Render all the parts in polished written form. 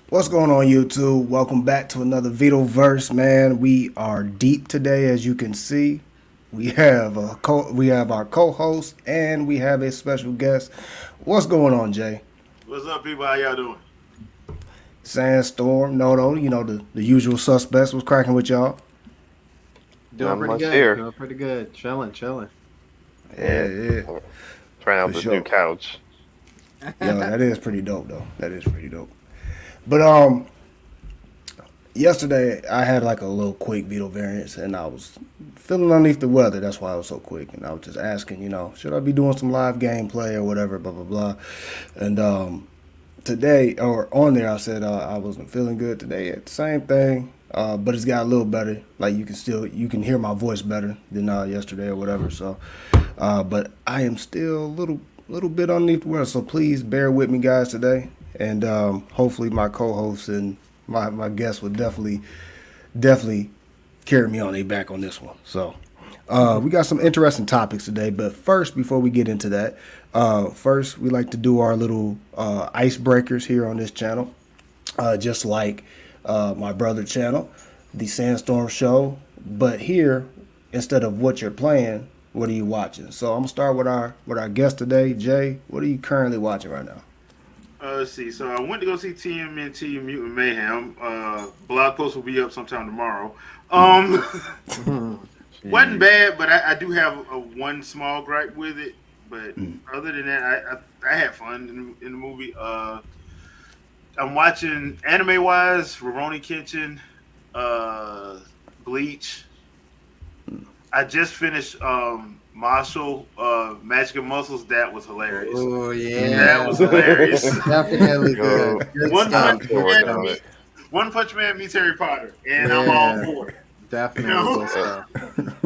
What's going on, YouTube? Welcome back to another Vitoverse, man. We are deep today, as you can see. We have our co-host and we have a special guest. What's going on, Jay? What's up, people? How y'all doing? Sandstorm, Noto, the usual suspects. What's cracking with y'all? Not Doing pretty much good. here. Doing pretty good. Chilling. Yeah, Yeah, yeah, trying for out this new sure. couch. Yo, that is pretty dope, though. That is pretty dope. But yesterday I had like a little quick veto variance, and I was feeling underneath the weather. That's why I was so quick, and I was just asking, should I be doing some live gameplay or whatever, blah blah blah. And today or on there, I said I wasn't feeling good today. It's the same thing, but it's got a little better. Like you can hear my voice better than yesterday or whatever. So, but I am still a little bit underneath the weather. So please bear with me, guys, today, and hopefully my co-hosts and my guests will definitely carry me on their back on this one. So we got some interesting topics today, but first, before we get into that, first we like to do our little icebreakers here on this channel, just like my brother channel, the Sandstorm Show. But here, instead of what you're playing, what are you watching? So I'm gonna start with our guest today, Jay. What are you currently watching right now? Let's see. So I went to go see TMNT Mutant Mayhem. Blog post will be up sometime tomorrow. Um, wasn't bad, but I do have one small gripe with it. But other than that, I had fun in the movie. I'm watching anime wise, Rurouni Kenshin, Bleach. I just finished Marshall Magic and Muscles. That was hilarious. Oh That was yeah. hilarious. Definitely Yo, good. Good One stuff. Punch I'm Good working Man on stuff. it. One Punch Man meets Harry Potter, and I'm all Yeah. for it. You Definitely know, good stuff.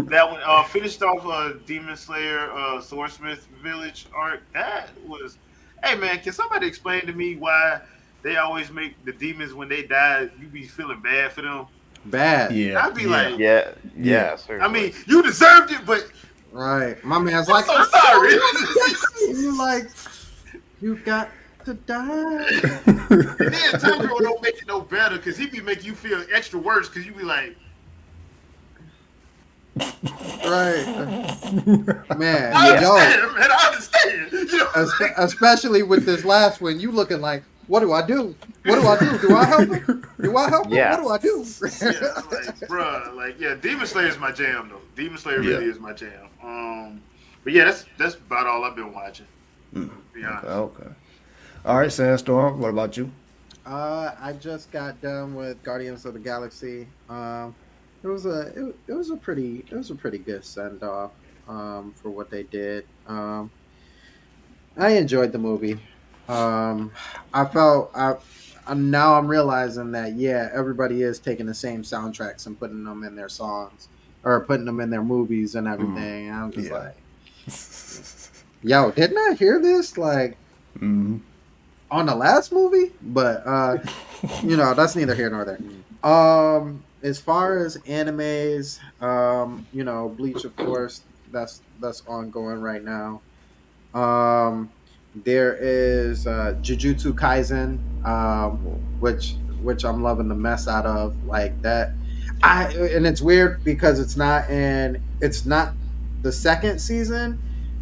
that one finished off Demon Slayer Swordsmith Village arc. That was, hey man, can somebody explain to me why they always make the demons when they die? You be feeling bad for them. Bad. Yeah, I'd be yeah, like, Yeah, yeah. yeah, I mean, seriously. you deserved it, but Right. My man's I'm like, so I sorry. don't want to die. You're like, you got to die. And then Tanjiro don't make it no better because he be making you feel extra worse because you be like, Right. Man, I yo, understand, man, I understand. You know, especially with this last one, you looking like, what do I do? What do I do? Do I help him? Do I help him? Yeah. What do I do? yeah, like, bruh, like, yeah, Demon Slayer is my jam though. Demon Slayer Yeah. really is my jam. But yeah, that's about all I've been watching. To be honest. Okay. All right, Sandstorm. What about you? I just got done with Guardians of the Galaxy. It was a pretty good send off for what they did. I enjoyed the movie. I felt now I'm realizing that everybody is taking the same soundtracks and putting them in their songs or putting them in their movies and everything. And I'm just Yeah. like, yo, didn't I hear this like Hmm. on the last movie? But that's neither here nor there. As far as animes, Bleach, of course, that's ongoing right now. Um, there is Jujutsu Kaisen, which I'm loving the mess out of, like that. And it's weird because it's not the second season.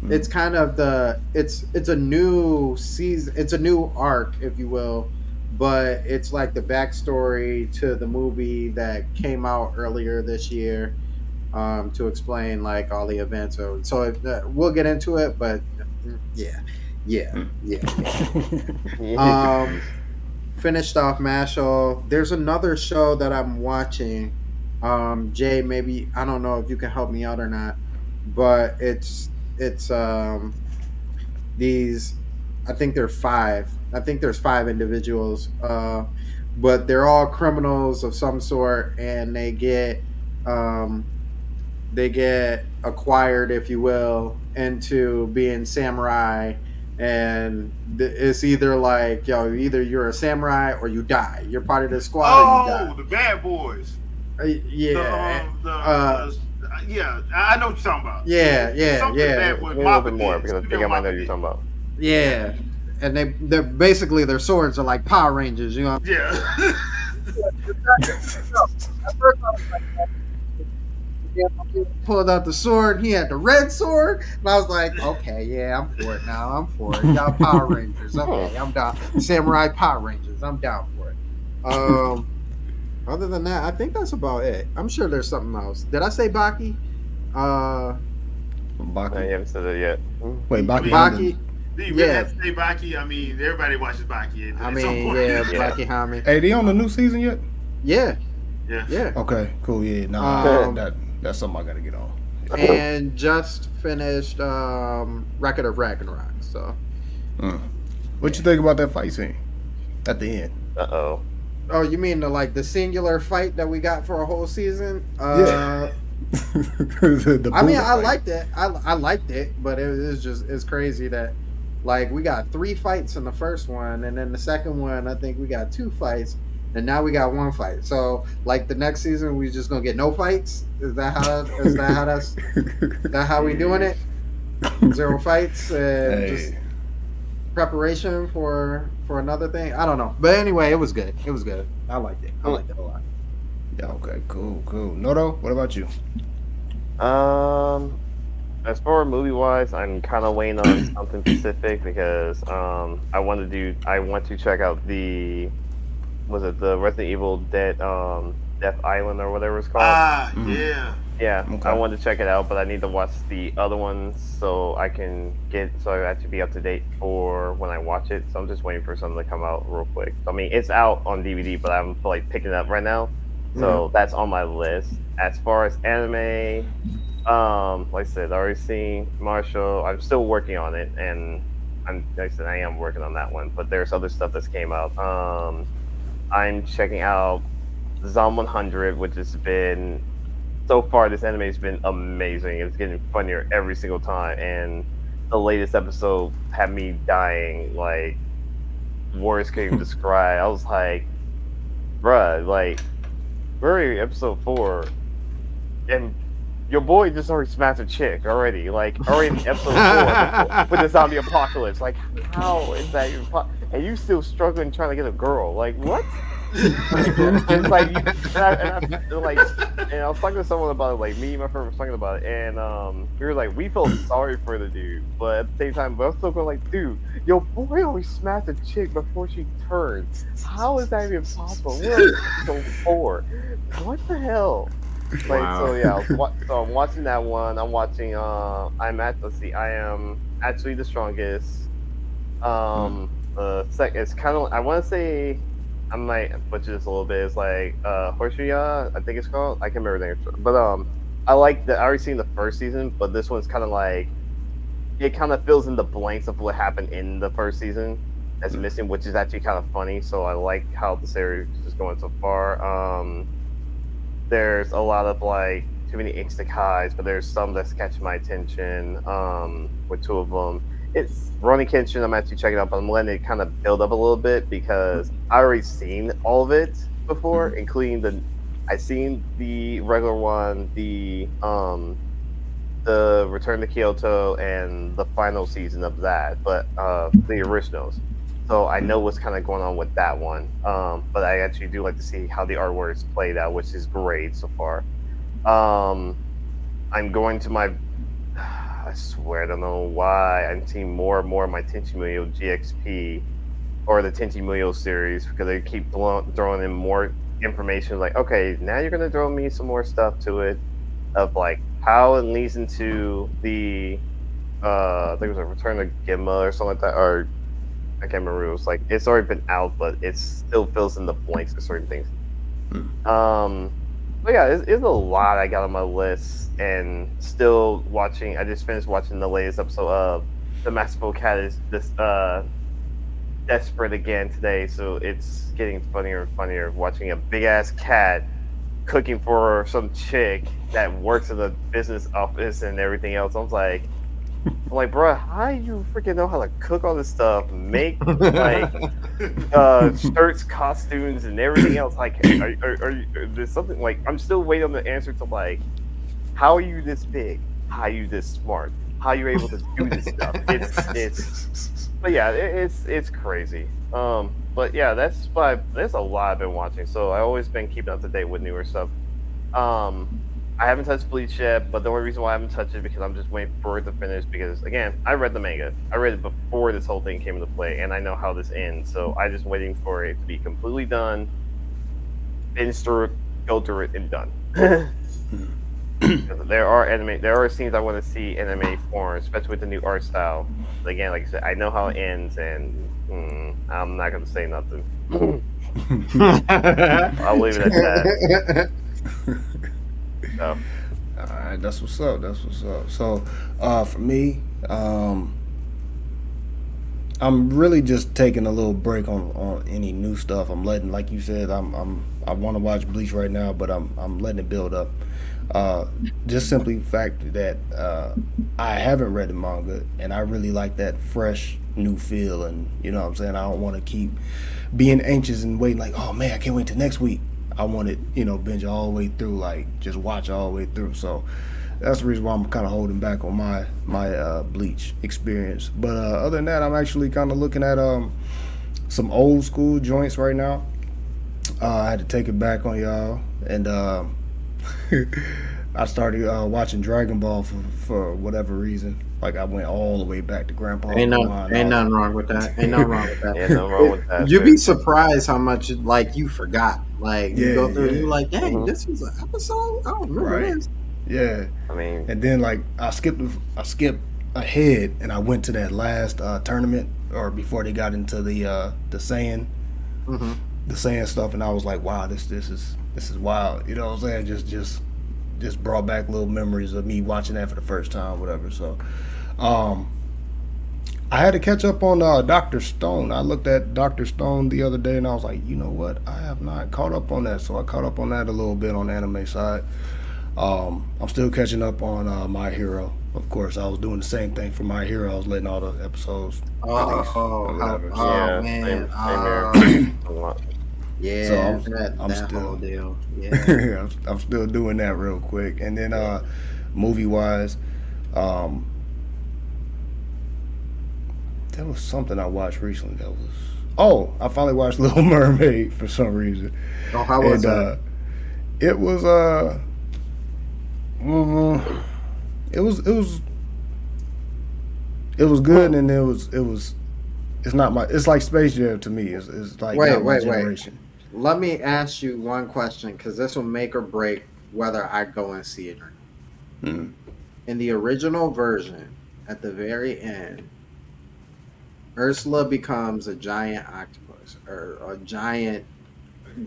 It's kind of it's a new season, it's a new arc, if you will, but it's like the backstory to the movie that came out earlier this year, to explain like all the events. We'll get into it, but yeah, yeah, yeah. Yeah. Finished off Mashal. There's another show that I'm watching. Jay, maybe I don't know if you can help me out or not, but it's these. I think there are five. I think there's five individuals, but they're all criminals of some sort, and um, they get acquired, if you will, into being samurai. And it's either like, either you're a samurai or you die. You're part of the squad or you die. Oh, the Bad Boys. Yeah, Yeah, I know what you're talking about. yeah, Something yeah, Bad Boys. A little bit Mappa more did. because I think Studio I might know Mappa what you're did. talking about. yeah. and they're basically their swords are like Power Rangers. You know. Yeah. At first I was like, pulled out the sword. He had the red sword, and I was like, okay, yeah, I'm for it now. I'm for it. Y'all Power Rangers. Okay, I'm down. Samurai Power Rangers. I'm down for it. Other than that, I think that's about it. I'm sure there's something else. Did I say Baki? No, you Baki. haven't said it yet. Wait, Baki. Baki. Do you really Yeah. have to say Baki? I mean, everybody watches Baki. I At some mean, point. yeah, Yeah. Baki Hami. Hey, they on the new season yet? Yeah, Yeah. yeah. Okay, cool. Yeah, nah, Um, that's something I gotta get on. And just finished Record of Ragnarok. So, What you think about that fight scene at the end? Uh-oh. oh, you mean the singular fight that we got for a whole season? Yeah. The I mean, Buddha I fight. liked it. I liked it, but it's crazy that we got 3 fights in the first one, and then the second one I think we got 2 fights, and now we got 1 fight. So the next season we just gonna get no fights? Is that how we doing it? 0 fights and just Hey, preparation for another thing. I don't know, but anyway, it was good. It was good. I liked it. I liked it a lot. yeah, okay, cool. Noto, what about you? As for movie wise, I'm kind of waiting on something specific because I want to check out the Resident Evil Death Island or whatever it's called. Yeah. Yeah, Okay. I wanted to check it out, but I need to watch the other ones so I actually be up to date for when I watch it. So I'm just waiting for something to come out real quick. I mean, it's out on DVD, but I'm picking it up right now. So that's on my list. As far as anime, like I said, I already seen Marshall. I'm still working on it, and I am working on that one. But there's other stuff that's came out. I'm checking out Zom 100, which has been so far. This anime has been amazing. It's getting funnier every single time, and the latest episode had me dying. Like words can't even describe. I was like, bruh, like we're in episode 4, and your boy just already smashed a chick already. Like already in episode 4 with the zombie apocalypse. Like how is that even and you still struggling trying to get a girl? Like what? It's like, and I was talking to someone about it. Like me and my friend was talking about it, and we were like, we felt sorry for the dude, but at the same time, but I was still going like, dude, your boy always smashed a chick before she turned. How is that even possible? We're on episode 4. What the hell? Like so, yeah. So I'm watching that one. I'm watching. I am actually the strongest. It's kind of. I want to say. I might butcher this a little bit. It's like Hoshia, I think it's called. I can't remember the name. But I like that. I already seen the first season, but this one's kind of like it kind of fills in the blanks of what happened in the first season that's missing, which is actually kind of funny. So I like how the series is going so far. There's a lot of like too many isekais, but there's some that's catching my attention. With 2 of them. It's Rurouni Kenshin. I'm actually checking out, but I'm letting it kind of build up a little bit because I already seen all of it before, including I seen the regular one, the Return to Kyoto, and the final season of that, but the originals. So I know what's kind of going on with that one. But I actually do like to see how the artwork's played out, which is great so far. I'm going to my. I swear, I don't know why I'm seeing more and more of my Tenchi Muyo GXP or the Tenchi Muyo series because they keep throwing in more information. Like, okay, now you're gonna throw me some more stuff to it of like how it leads into the I think it was a Return to Gemma or something like that, or I can't remember. It was like it's already been out, but it still fills in the blanks for certain things. But yeah, it's a lot I got on my list, and still watching. I just finished watching the latest episode of The Masterful Cat is this desperate again today, so it's getting funnier and funnier. Watching a big ass cat cooking for some chick that works in the business office and everything else. I was like, bro, how do you freaking know how to cook all this stuff, make like shirts, costumes, and everything else? Like, are you, there's something like I'm still waiting on the answer to like, how are you this big? How are you this smart? how you're able to do this stuff. But yeah, it's crazy. But yeah, there's a lot I've been watching. So I've always been keeping up to date with newer stuff. I haven't touched Bleach yet, but the only reason why I haven't touched it because I'm just waiting for it to finish. Because again, I read the manga. I read it before this whole thing came into play, and I know how this ends. So I'm just waiting for it to be completely done, finish through it, go through it, and done. There are scenes I want to see anime form, especially with the new art style. Again, like I said, I know how it ends, and I'm not gonna say nothing. I'll leave it at that. So. All right, that's what's up. That's what's up. So, for me, I'm really just taking a little break on any new stuff. I'm letting, like you said, I want to watch Bleach right now, but I'm letting it build up. Just simply the fact that I haven't read the manga, and I really like that fresh new feel, and you know what I'm saying. I don't want to keep being anxious and waiting like, oh man, I can't wait till next week. I want it, binge all the way through, like just watch all the way through. So that's the reason why I'm kind of holding back on my Bleach experience. But other than that, I'm actually kind of looking at some old school joints right now. I had to take it back on y'all, and I started watching Dragon Ball for whatever reason. Like I went all the way back to Grandpa. Ain't nothing wrong with that. Ain't nothing wrong with that. Yeah, nothing wrong with that. You'd be surprised how much like you forgot. Like you go through, and you're like, dang, this was an episode. I don't remember this. Yeah. I mean, and then like I skipped ahead, and I went to that last tournament, or before they got into the Saiyan, the Saiyan stuff, and I was like, wow, this is wild. You know what I'm saying? Just brought back little memories of me watching that for the first time, whatever. So, I had to catch up on Dr. Stone. I looked at Dr. Stone the other day, and I was like, you know what? I have not caught up on that. So I caught up on that a little bit on the anime side. I'm still catching up on My Hero. Of course, I was doing the same thing for My Hero. I was letting all the episodes release or whatever. Man. same here. Yeah, So I'm that still, whole deal. Yeah. I'm still doing that real quick. And then movie wise, there was something I watched recently that was I finally watched Little Mermaid for some reason. Oh, how was that? It was it was good, and it's like Space Jam to me. It's like not my generation. Let me ask you one question, because this will make or break whether I go and see it or not. Mm-hmm. In the original version, at the very end, Ursula becomes a giant octopus or a giant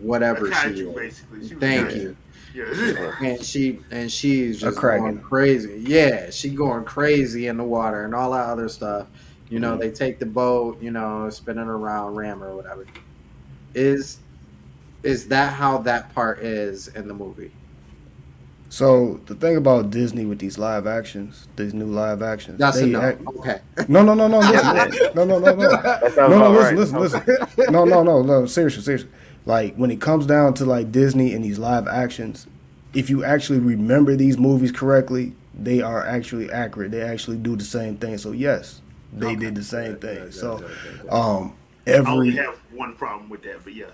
whatever she is. Basically. Thank you. Yeah. And she's just Kraken. going crazy. Yeah, she going crazy in the water and all that other stuff. You know, they take the boat, spinning around, ram or whatever. Is that how that part is in the movie? So the thing about Disney with these live actions, these new live actions, That's they enough. Okay. No, listen. No. That sounds about right. Listen. No. Seriously. Like when it comes down to like Disney and these live actions, if you actually remember these movies correctly, they are actually accurate. They actually do the same thing. So yes, they did the same thing. So, I only have one problem with that, but yeah.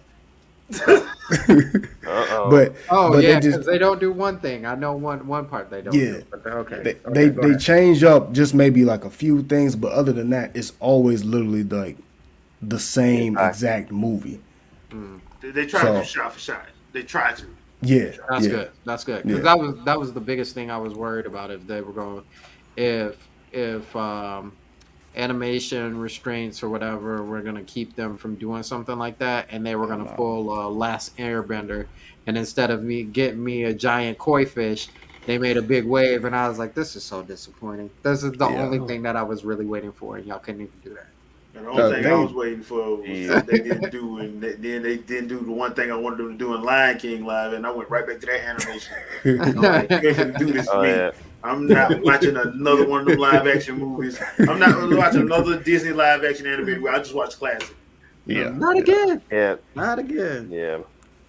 But because they don't do one thing. I know one part they don't do. But okay. They change up just maybe like a few things, but other than that, it's always literally like the same exact movie. They try to do shot for shot. They try to. Yeah, That's good. Yeah. Because that was the biggest thing I was worried about if they were going, if animation restraints or whatever were going to keep them from doing something like that, and they were going to pull Last Airbender, and instead of getting me a giant koi fish, they made a big wave, and I was like, this is so disappointing. This is the only thing that I was really waiting for, and y'all couldn't even do that. And the only thing I was waiting for was that they didn't do, and then they didn't do the one thing I wanted them to do in Lion King live, and I went right back to that animation. I'm like, they're gonna do this to me. Yeah. I'm not watching another one of them live action movies. I'm not watching another Disney live action animated movie. I just watch classic. Yeah. Not again. Yeah. Not again. Yeah.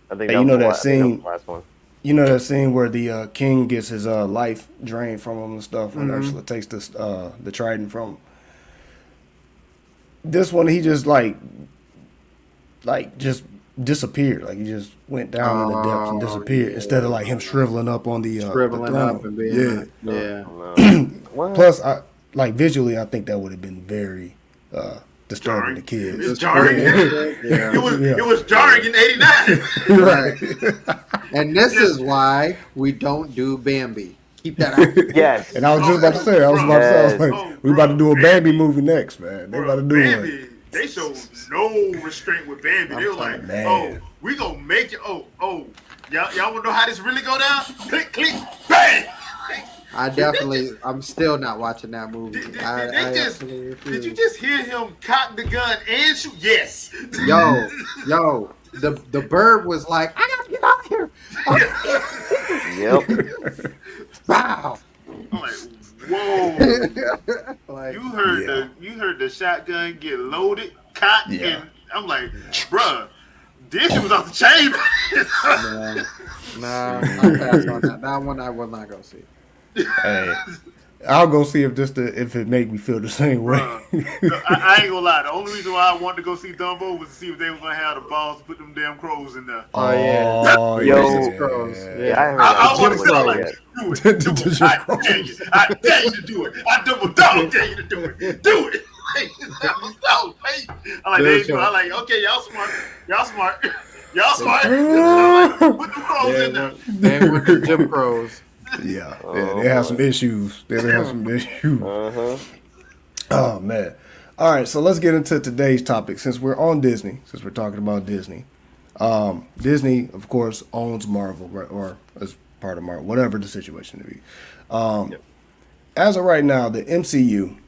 I think Hey, you know that was the scene? last one. you know that scene where the king gets his life drained from him and stuff, and Mhm. Ursula takes the trident from him. This one, he just just disappeared. Like he just went down in the depths and Oh, disappeared instead of like him shriveling up on the shriveling up throne. and being Yeah. yeah. No. What? Plus, I like visually, I think that would have been very disturbing to Jarring. kids. It's jarring. Yeah. It was jarring in '89. Right. And this is why we don't do Bambi. Keep that out. Yes. And I was just about to say, I was Yes. like, we about to do a Bambi movie next, man. They about to do one. Bambi, they showed no restraint with Bambi. They were like, Man. "Oh, we gonna make it. Oh, y'all wanna know how this really go down? Click, click, bang." I'm still not watching that movie. Did Absolutely Did you refuse. just hear him cock the gun and shoot? Yes. Yo, the bird was like, I gotta get out of here. Yep. Wow. I'm like, whoa. Like, You heard the shotgun get loaded, cocked, Yeah. and I'm like, bruh, this shit was off the chain. nah, I pass on that. That one I will not go see. Hey, I'll go see if it make me feel the same way. I ain't gonna lie. The only reason why I wanted to go see Dumbo was to see if they were gonna have the balls to put them damn crows in there. Oh, Yo. Crows. Yeah, I heard I want to that. say Crows. like, do it. I dare you. I dare you to do it. I double dog dare you to do it. Do it. I'm like, they ain't do it. I'm like, okay, y'all smart. Y'all smart. Y'all smart. I'm like, put the crows in there. They went to Jim Crows. Yeah, Oh, they have boy. some issues. They have some issues. Uh-huh. Oh man. All right, so let's get into today's topic. Since we're on Disney, since we're talking about Disney, Disney, of course, owns Marvel, right, or as part of Marvel, whatever the situation to be. As of right now, the MCU.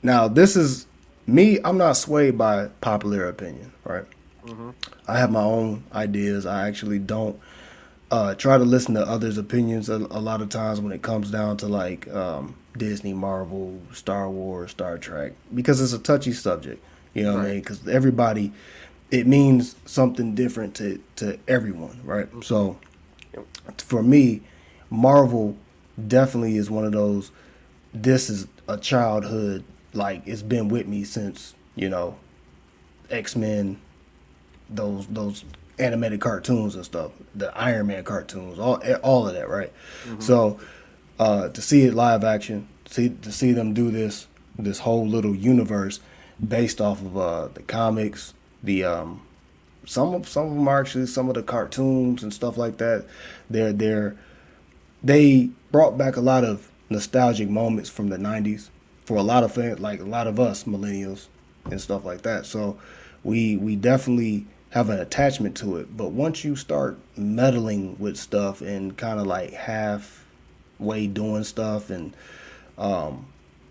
Now, this is me. I'm not swayed by popular opinion, right? I have my own ideas. I actually don't try to listen to others' opinions a lot of times when it comes down to like Disney, Marvel, Star Wars, Star Trek, because it's a touchy subject. You know what I mean? Because everybody, it means something different to everyone, right? So for me, Marvel definitely is one of those. This is a childhood, like it's been with me since X-Men, those animated cartoons and stuff, the Iron Man cartoons, all of that, right? So to see it live action, to see them do this whole little universe based off of the comics, the some of them are actually some of the cartoons and stuff like that. They brought back a lot of nostalgic moments from the '90s for a lot of fans, like a lot of us millennials and stuff like that. So we definitely have an attachment to it. But once you start meddling with stuff and kind of like halfway doing stuff, and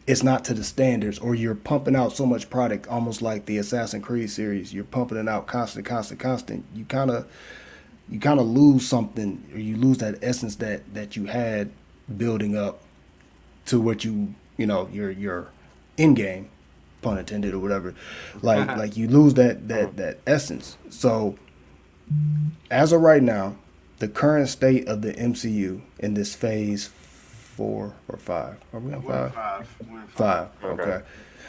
it's not to the standards, or you're pumping out so much product, almost like the Assassin's Creed series, you're pumping it out constant. You kind of lose something, or you lose that essence that you had building up to what your end game, pun intended, or whatever. Like you lose that essence. So as of right now, the current state of the MCU in this phase 4 or 5. Are we on 5? 5. Okay.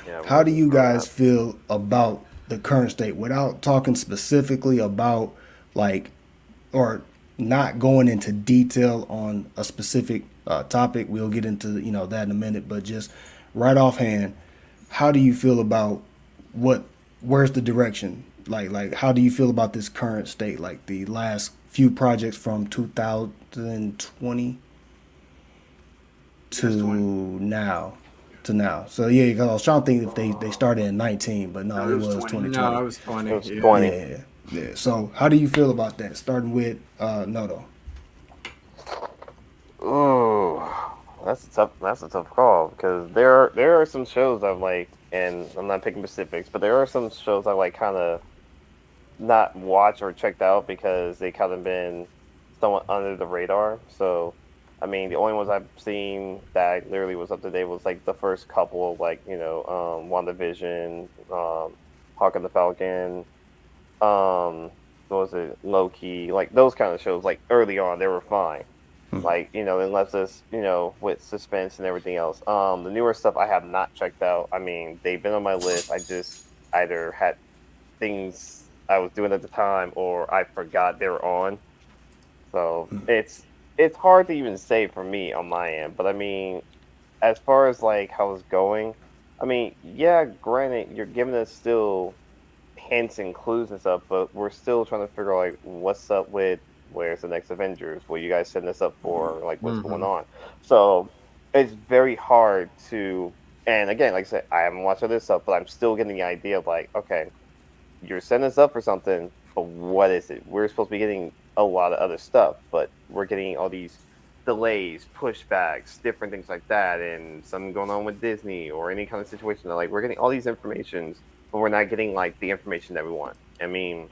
Yeah, How do you guys feel about the current state without talking specifically about like, or not going into detail on a specific topic? We'll get into that in a minute, but just right offhand, how do you feel about where's the direction? Like how do you feel about this current state? Like the last few projects from 2020 to now. So yeah, because I was trying to think if they started in 19, but no, it was 2020. No, I was 20. It was yeah. 20. Yeah. So how do you feel about that? Starting with Noto. Oh, that's a tough call, because there are some shows I've like, and I'm not picking specifics, but there are some shows I like kind of not watched or checked out because they kind of been somewhat under the radar. So, I mean, the only ones I've seen that literally was up to date was like the first couple, like WandaVision, Hawk and the Falcon, what was it, Loki, like those kind of shows, like early on, they were fine. Like, it left us, with suspense and everything else. The newer stuff I have not checked out. I mean, they've been on my list. I just either had things I was doing at the time, or I forgot they were on. So it's hard to even say for me on my end. But I mean, as far as like how it's going, I mean, yeah, granted, you're giving us still hints and clues and stuff, but we're still trying to figure out like what's up with where's the next Avengers, what you guys setting us up for, like what's going on. So it's very hard to, and again, like I said, I haven't watched all this stuff, but I'm still getting the idea of like, okay, you're setting us up for something, but what is it? We're supposed to be getting a lot of other stuff, but we're getting all these delays, pushbacks, different things like that, and something going on with Disney or any kind of situation. Like we're getting all these informations, but we're not getting like the information that we want. I mean,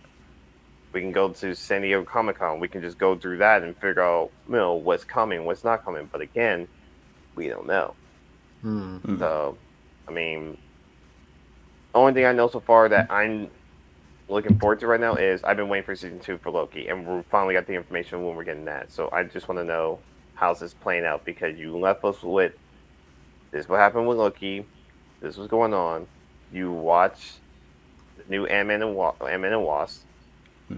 we can go to San Diego Comic-Con. We can just go through that and figure out, what's coming, what's not coming. But again, we don't know. So, I mean, only thing I know so far that I'm looking forward to right now is I've been waiting for season 2 for Loki, and we finally got the information when we're getting that. So I just want to know how's this playing out, because you left us with this is what happened with Loki, this was going on. You watch the new Ant-Man and Wasp.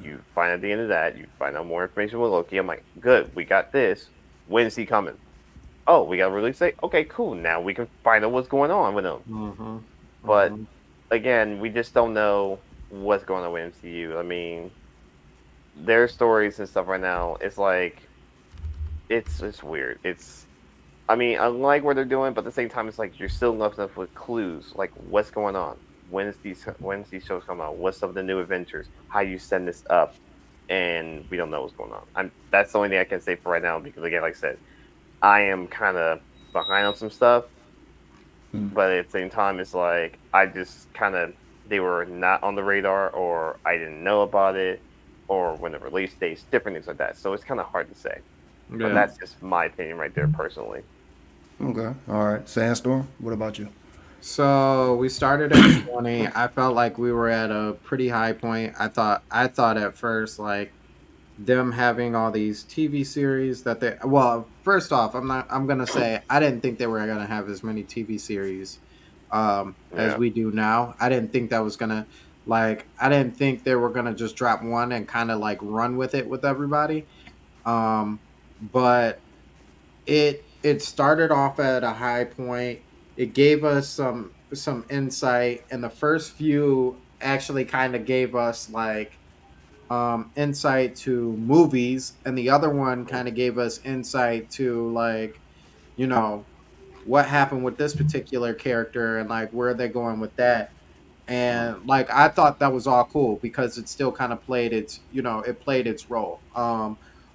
You find at the end of that, you find out more information with Loki. I'm like, good, we got this. When's he coming? Oh, we got to release date? Okay, cool. Now we can find out what's going on with him. But again, we just don't know what's going on with MCU. I mean, their stories and stuff right now, it's like, it's weird. I mean, I like what they're doing, but at the same time, it's like you're still left enough with clues, like what's going on. When's these shows come out? What's up with the new adventures? How you send this up? And we don't know what's going on. That's the only thing I can say for right now, because again, like I said, I am kind of behind on some stuff, but at the same time, it's like I just kind of, they were not on the radar, or I didn't know about it, or when the release dates, different things like that. So it's kind of hard to say. Yeah. But that's just my opinion right there, personally. Okay, all right. Sandstorm, what about you? So we started at 20. I felt like we were at a pretty high point. I thought at first, like, them having all these TV series that they, well, first off, I'm gonna say I didn't think they were gonna have as many TV series as we do now. I didn't think that was gonna, like, I didn't think they were gonna just drop one and kind of like run with it with everybody. But it started off at a high point. It gave us some insight, and the first few actually kind of gave us like insight to movies, and the other one kind of gave us insight to like, what happened with this particular character and like where they're going with that. And like I thought that was all cool because it still kind of played its role.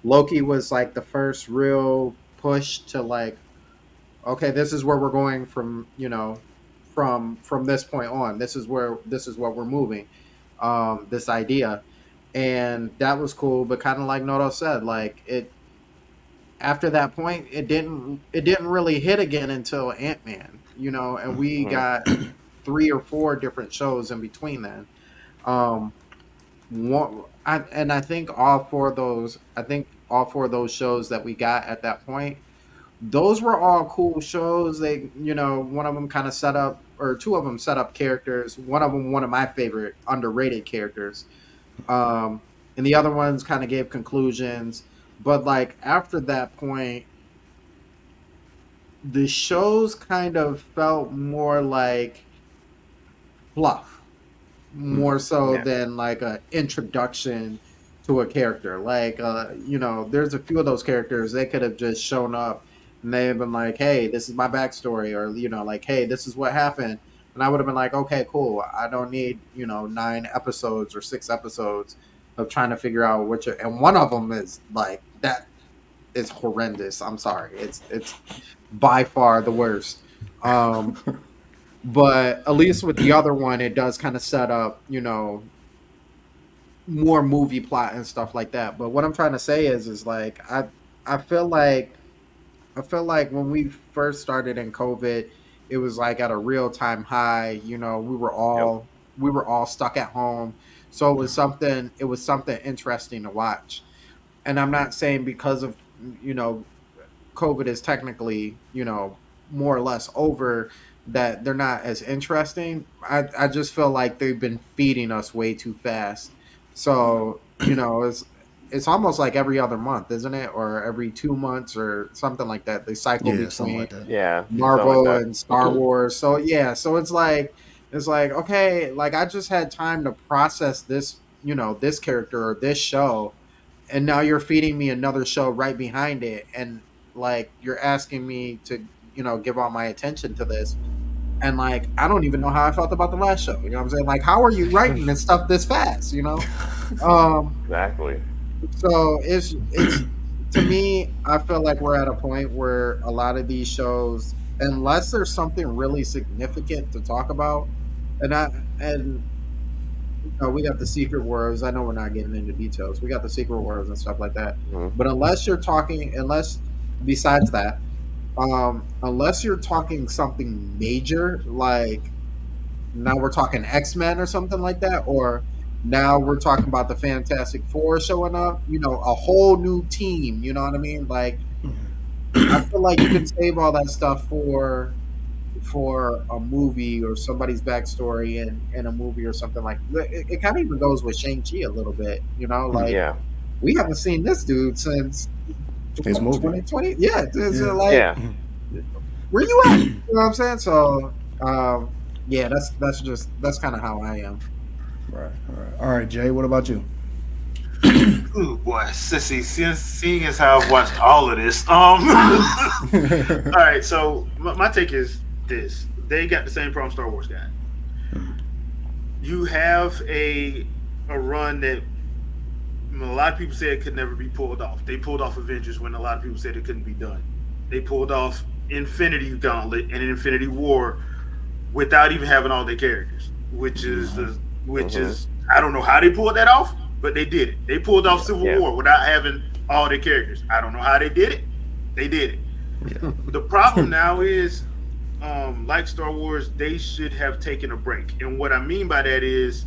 Loki was like the first real push to like, okay, this is where we're going from this point on. This is what we're moving. This idea. And that was cool, but kind of like Noto said, like it after that point it didn't really hit again until Ant-Man, and we got 3 or 4 different shows in between then. I think all four of those shows that we got at that point, those were all cool shows. They, one of them kind of set up, or 2 of them set up characters. One of them, one of my favorite underrated characters. And the other ones kind of gave conclusions. But like after that point, the shows kind of felt more like fluff, more so than like an introduction to a character. Like, there's a few of those characters, they could have just shown up and they've been like, hey, this is my backstory, or, like, hey, this is what happened. And I would have been like, okay, cool. I don't need, 9 episodes or 6 episodes of trying to figure out and one of them is like, that is horrendous. I'm sorry. It's by far the worst. But at least with the other one, it does kind of set up, more movie plot and stuff like that. But what I'm trying to say is like, I feel like when we first started in COVID, it was like at a real time high. We were all stuck at home, So it was something interesting to watch. And I'm not saying because of, you know, COVID is technically, you know, more or less over, that they're not as interesting. I just feel like they've been feeding us way too fast. So, you know, it's almost like every other month, isn't it? Or every 2 months or something like that. They cycle Yeah, something between like that. Yeah, something Marvel like and Star Wars. So yeah, so it's like okay, like I just had time to process this, you know, this character or this show, and now you're feeding me another show right behind it, and like you're asking me to, you know, give all my attention to this, and like I don't even know how I felt about the last show. You know what I'm saying? Like, how are you writing this stuff this fast? You know, um, that. Exactly. so it's to me, I feel like we're at a point where a lot of these shows, unless there's something really significant to talk about, and I and you know, we got the Secret Wars. I know we're not getting into details. We got the Secret Wars and stuff like that. Mhm. But unless you're talking, unless besides that, unless you're talking something major, like now we're talking X-Men or something like that, or now we're talking about the Fantastic Four showing up, you know, a whole new team, you know what I mean? Like I feel like you can save all that stuff for a movie or somebody's backstory in a movie or something like it kind of even goes with Shang-Chi a little bit, you know, like Yeah. we haven't seen this dude since His movie. 2020. Yeah, it's Yeah. like Yeah. where you at? You know what I'm saying? So yeah, that's kind of how I am. Right. All right, Jay. What about you? Ooh, boy, sissy. Seeing as how I've watched all of this, all right. So my take is this: they got the same problem Star Wars got. You have a run that a lot of people said it could never be pulled off. They pulled off Avengers when a lot of people said it couldn't be done. They pulled off Infinity Gauntlet and Infinity War without even having all their characters, which is I don't know how they pulled that off, but they did it. They pulled off Civil War without having all their characters. I don't know how they did it. They did it. Yeah. The problem now is, like Star Wars, they should have taken a break. And what I mean by that is,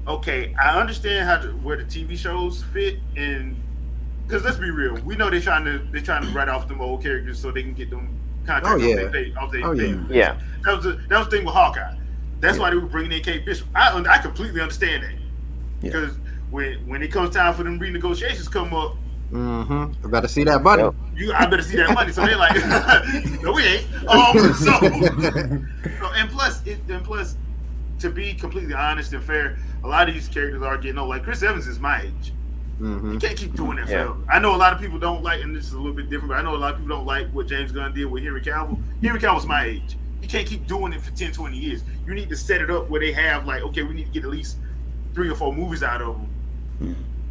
okay, I understand where the TV shows fit, and because let's be real, we know they're trying to write off them old characters so they can get them contracts off their pay. Yeah. That was the thing with Hawkeye. That's why they were bringing in Kate Bishop. I completely understand that because when it comes time for them renegotiations come up, I better see that money. I better see that money. So they're like, no, we ain't. And plus, to be completely honest and fair, a lot of these characters are getting old. Like Chris Evans is my age. You can't keep doing that forever. I know a lot of people don't like, and this is a little bit different, but I know a lot of people don't like what James Gunn did with Henry Cavill. Henry Cavill's my age. You can't keep doing it for 10, 20 years. You need to set it up where they have, like, okay, we need to get at least 3 or 4 movies out of them.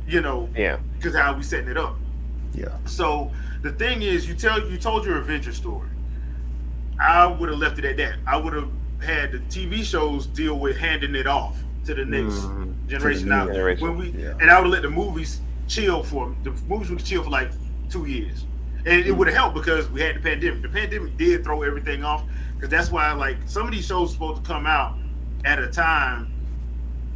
You know, because how we setting it up. Yeah. So the thing is, you told your Avengers story. I would have left it at that. I would have had the TV shows deal with handing it off to the next generation. Now, and I would let the movies chill for like 2 years, and it would have helped because we had the pandemic. The pandemic did throw everything off, because that's why like some of these shows were supposed to come out at a time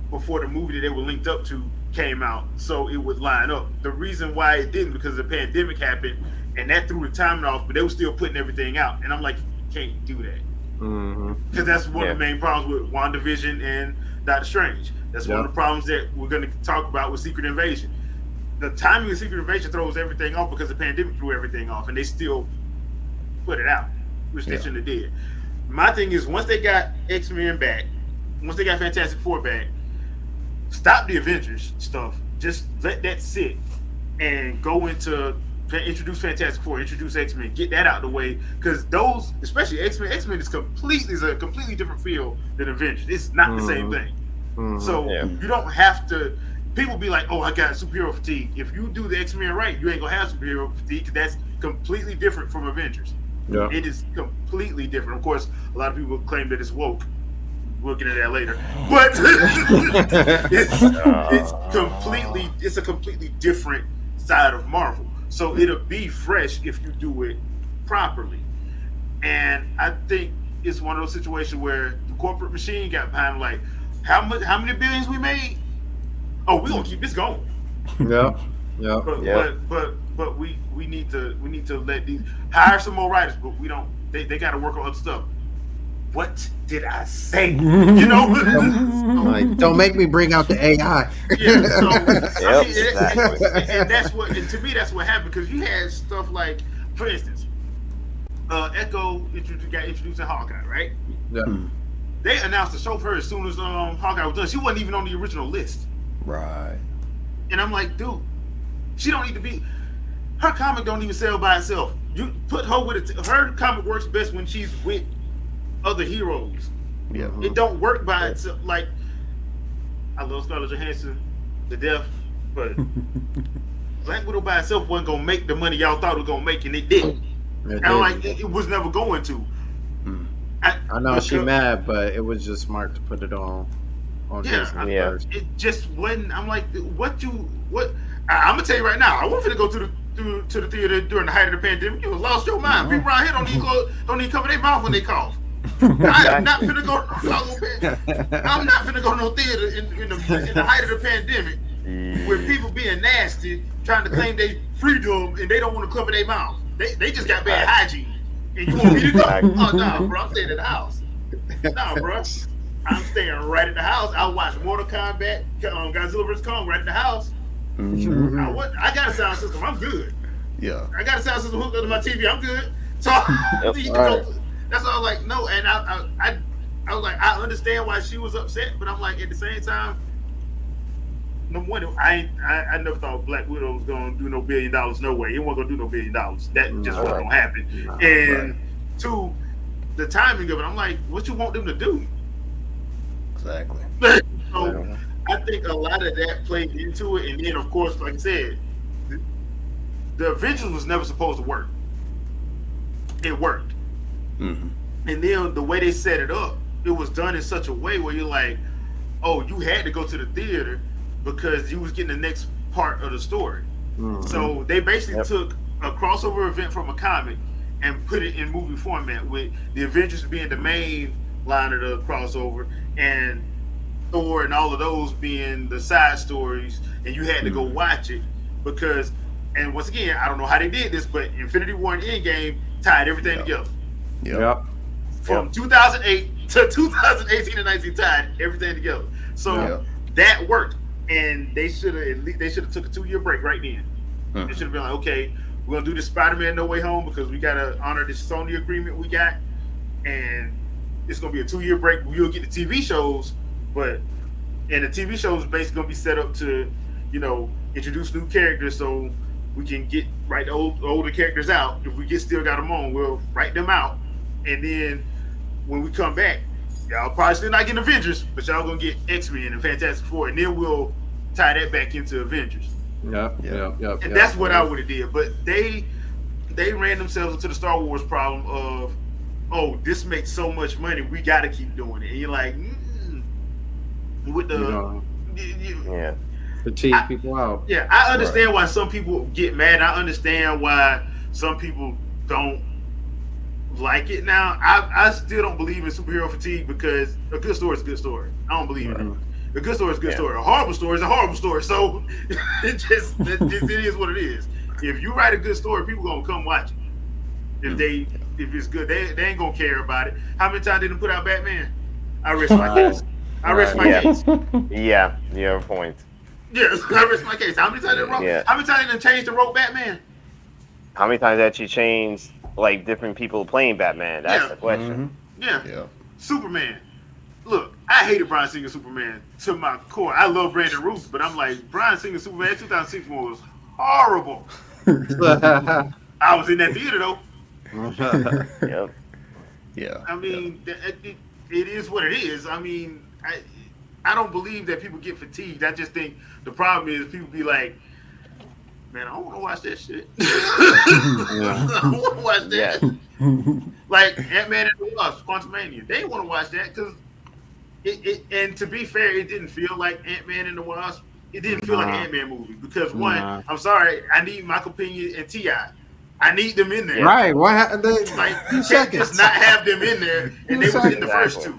before the movie that they were linked up to came out, so it would line up. The reason why it didn't, because the pandemic happened and that threw the timing off, but they were still putting everything out, and I'm like, you can't do that, because that's one of the main problems with WandaVision and Doctor Strange. That's one of the problems that we're going to talk about with Secret Invasion. The timing of Secret Invasion throws everything off because the pandemic threw everything off, and they still put it out, which they shouldn't have did. My thing is, once they got X-Men back, once they got Fantastic Four back, stop the Avengers stuff. Just let that sit and go into introduce Fantastic Four, introduce X-Men, get that out of the way, because those, especially X-Men is a completely different feel than Avengers. It's not the same thing. So you don't have to. People be like, "Oh, I got superhero fatigue." If you do the X-Men right, you ain't gonna have superhero fatigue, because that's completely different from Avengers. Yeah. It is completely different. Of course, a lot of people claim that it's woke. We'll get into that later, but it's a completely different side of Marvel. So it'll be fresh if you do it properly. And I think it's one of those situations where the corporate machine got behind, like, how many billions we made? oh, we're gonna keep this going. Yep. Yep. But we need to let these hire some more writers, but we don't. They got to work on other stuff. What did I say? You know, Like, don't make me bring out the AI. yeah. So I mean, Exactly. and that's what. And to me, that's what happened because you had stuff like, for instance, Echo got introduced in Hawkeye, right? Yeah. They announced the show for her as soon as Hawkeye was done. She wasn't even on the original list, Right. and I'm like, dude, she don't need to be. Her comic don't even sell by itself. You put her with it. Her comic works best when she's with other heroes. Yeah. It don't work by itself. Like, I love Scarlett Johansson to death, but Black Widow by itself wasn't gonna make the money y'all thought it was gonna make, and it didn't. And I'm like, it was never going to. I know she mad, but it was just smart to put it on Disney Yeah. first. It just wasn't. I'm like, what? I'm gonna tell you right now. I wasn't gonna go to the theater during the height of the pandemic. You lost your mind. People around here don't need cover their mouth when they cough. I am not finna go. I'm not finna go to no theater in the height of the pandemic with people being nasty, trying to claim they freedom, and they don't want to cover their mouth. They just got bad hygiene, and you want me to go? Oh no, bro, I'm staying at the house. No, bro, I'm staying right at the house. I'll watch Mortal Kombat, Godzilla vs Kong right at the house. I got a sound system. I'm good. Yeah. I got a sound system hooked up to my TV. I'm good. So that's why I was like, no. And I was like, I understand why she was upset, but I'm like, at the same time, number one, I never thought Black Widow was gonna do no $1 billion. No way, it wasn't gonna do no $1 billion. That just wasn't gonna happen. And two, the timing of it, I'm like, what you want them to do? Exactly. So I think a lot of that played into it, and then of course, like I said, the Avengers was never supposed to work. It worked. Mm-hmm. And then the way they set it up, it was done in such a way where you're like, oh, you had to go to the theater because you was getting the next part of the story. So they basically took a crossover event from a comic and put it in movie format, with the Avengers being the main line of the crossover and Thor and all of those being the side stories, and you had to go watch it because, and once again, I don't know how they did this, but Infinity War and Endgame tied everything together. Yep. From 2008 to 2018 and 19 tied everything together. So that worked, and they should have took a 2-year break right then. They should have been like, okay, we're gonna do this Spider-Man No Way Home because we gotta honor this Sony agreement we got, and it's gonna be a 2-year break. We'll get the TV shows, and the TV shows is basically gonna be set up to, introduce new characters so we can get the older characters out. If we still got them on, we'll write them out, and then when we come back, y'all probably still not getting Avengers, but y'all gonna get X-Men and Fantastic Four, and then we'll tie that back into Avengers. Yep. And that's what I would have did. But they ran themselves into the Star Wars problem of, oh, this makes so much money, we got to keep doing it. And you're like, with the fatigue people out. Yeah, I understand why some people get mad. I understand why some people don't like it now. I still don't believe in superhero fatigue because a good story is a good story. I don't believe in it. A good story is a good story. A horrible story is a horrible story. So it is what it is. If you write a good story, people gonna come watch it. If it's good, they ain't gonna care about it. How many times did they put out Batman? I rest my case. I rest my case. Yeah, you have a point. Yes, I rest my case. How many times they wrote? How many times they changed and wrote Batman? How many times actually changed like different people playing Batman? That's the question. Yeah. Superman. Look, I hated Bryan Singer Superman to my core. I love Brandon Routh, but I'm like, Bryan Singer Superman 2006 one was horrible. I was in that theater though. Yep. Yeah. I mean, it is what it is. I mean, I don't believe that people get fatigued. I just think the problem is people be like, man, I don't want to watch that shit. I don't want to watch that. Like Ant-Man and the Wasp, Quantumania. They didn't want to watch that because and to be fair, it didn't feel like Ant-Man and the Wasp. It didn't feel like an Ant-Man movie because one, I'm sorry, I need Michael Pena and T.I. I need them in there. Right. What happened? Like, you can't just not have them in there, and they was in the first two.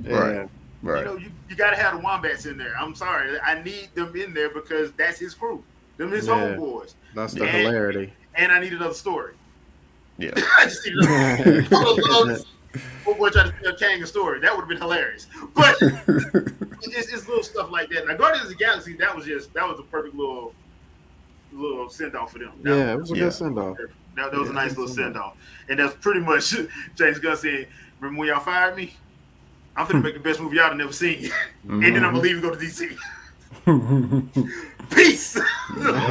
Right. Right. You got to have the wombats in there. I'm sorry, I need them in there because that's his crew. Them his Yeah. homeboys. That's the And- hilarity. And I need another story. Yeah. I just need another. I would love to see homeboy try to tell Kang a story. That would have been hilarious. But it's little stuff like that. Now Guardians of the Galaxy, that was a perfect little send off for them. Yeah, it was a Yeah. good send off. That was a Yeah, nice good little send-off. send off. And that's pretty much James Gunn saying, remember when y'all fired me? I'm finna make the best movie y'all have never seen. And then I'm gonna leave and go to DC. Peace.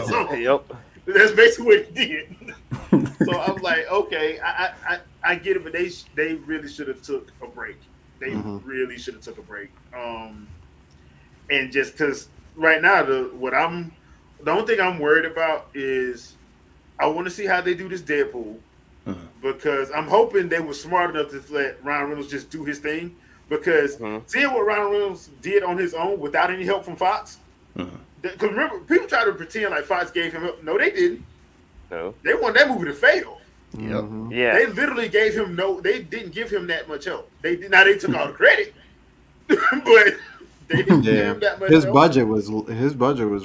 So, Yep. that's basically what he did. So I'm like, okay, I get it, but they really should have took a break. They really should have took a break. And just because right now the only thing I'm worried about is I want to see how they do this Deadpool because I'm hoping they were smart enough to let Ryan Reynolds just do his thing because seeing what Ryan Reynolds did on his own without any help from Fox. Because remember, people try to pretend like Fox gave him help. No, they didn't. No. They want that movie to fail. Yep. Yeah. They literally gave him they didn't give him that much help. They took all the credit, but they didn't give him that much His help. budget was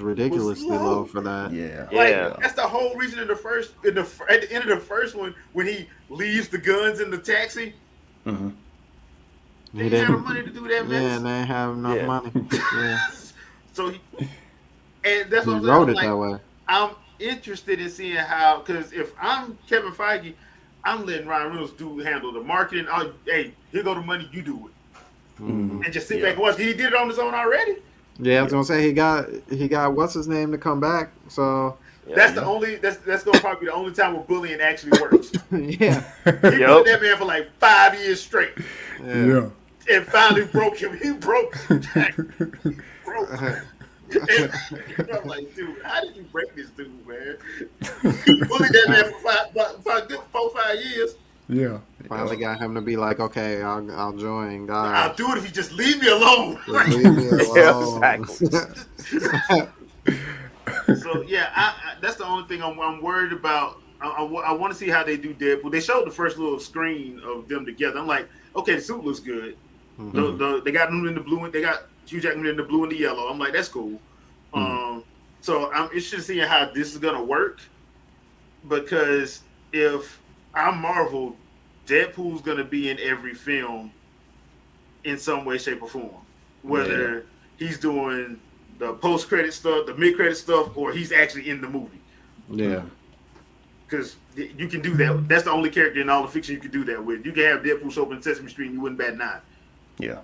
ridiculously low. low for that. Yeah. Like Yeah. that's the whole reason at the end of the first one when he leaves the guns in the taxi. Mm-hmm. They He didn't have the didn't. money to do that, Yeah, man. and they didn't have enough Yeah. money. Yeah, So and that's he what wrote I'm it like, that way. I'm interested in seeing how, because if I'm Kevin Feige, I'm letting Ryan Reynolds handle the marketing. Hey, here go the money, you do it, Mhm. and just sit back and watch. He did it on his own already. Yeah, I was gonna say he got what's his name to come back. So That's the only. That's gonna probably be the only time where bullying actually works. yeah, He bullied that man for like 5 years straight, yeah. and finally broke him. He broke. broke. And I'm like, dude, how did you break this dude, man? You bullied that man for a good 4-5 years. Yeah. Finally got him to be like, okay, I'll join. I'll God, do it if you just leave me alone. just leave me alone. exactly. So yeah, that's the only thing I'm worried about. I want to see how they do Deadpool. They showed the first little screen of them together. I'm like, okay, the suit looks good. They got them in the blue, and they got Hugh Jackman in the blue and the yellow. I'm like, that's cool. So I'm interested in seeing how this is gonna work, because if I'm Marvel, Deadpool's gonna be in every film in some way, shape, or form. Whether he's doing the post-credit stuff, the mid-credit stuff, or he's actually in the movie. Yeah. Because you can do that. That's the only character in all the fiction you can do that with. You can have Deadpool show up in Sesame Street and you wouldn't bat an eye. Yeah.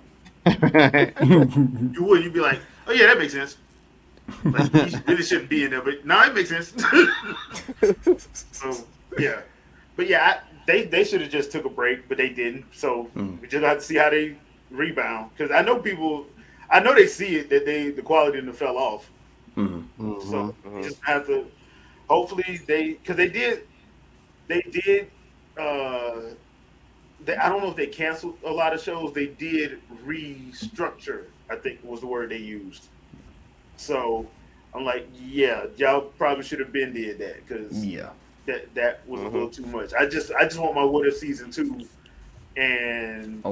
You would. You'd be like, oh yeah, that makes sense. Like, he really shouldn't be in there, but no, it makes sense. So yeah, but yeah, they should have just took a break, but they didn't. So we just have to see how they rebound. Because I know they see it that the quality of them fell off. So you just have to. Hopefully because they did. I don't know if they canceled a lot of shows. They did restructure, I think was the word they used. So I'm like, yeah, y'all probably should have been did that, because that was a little too much. I just want my What If season 2, and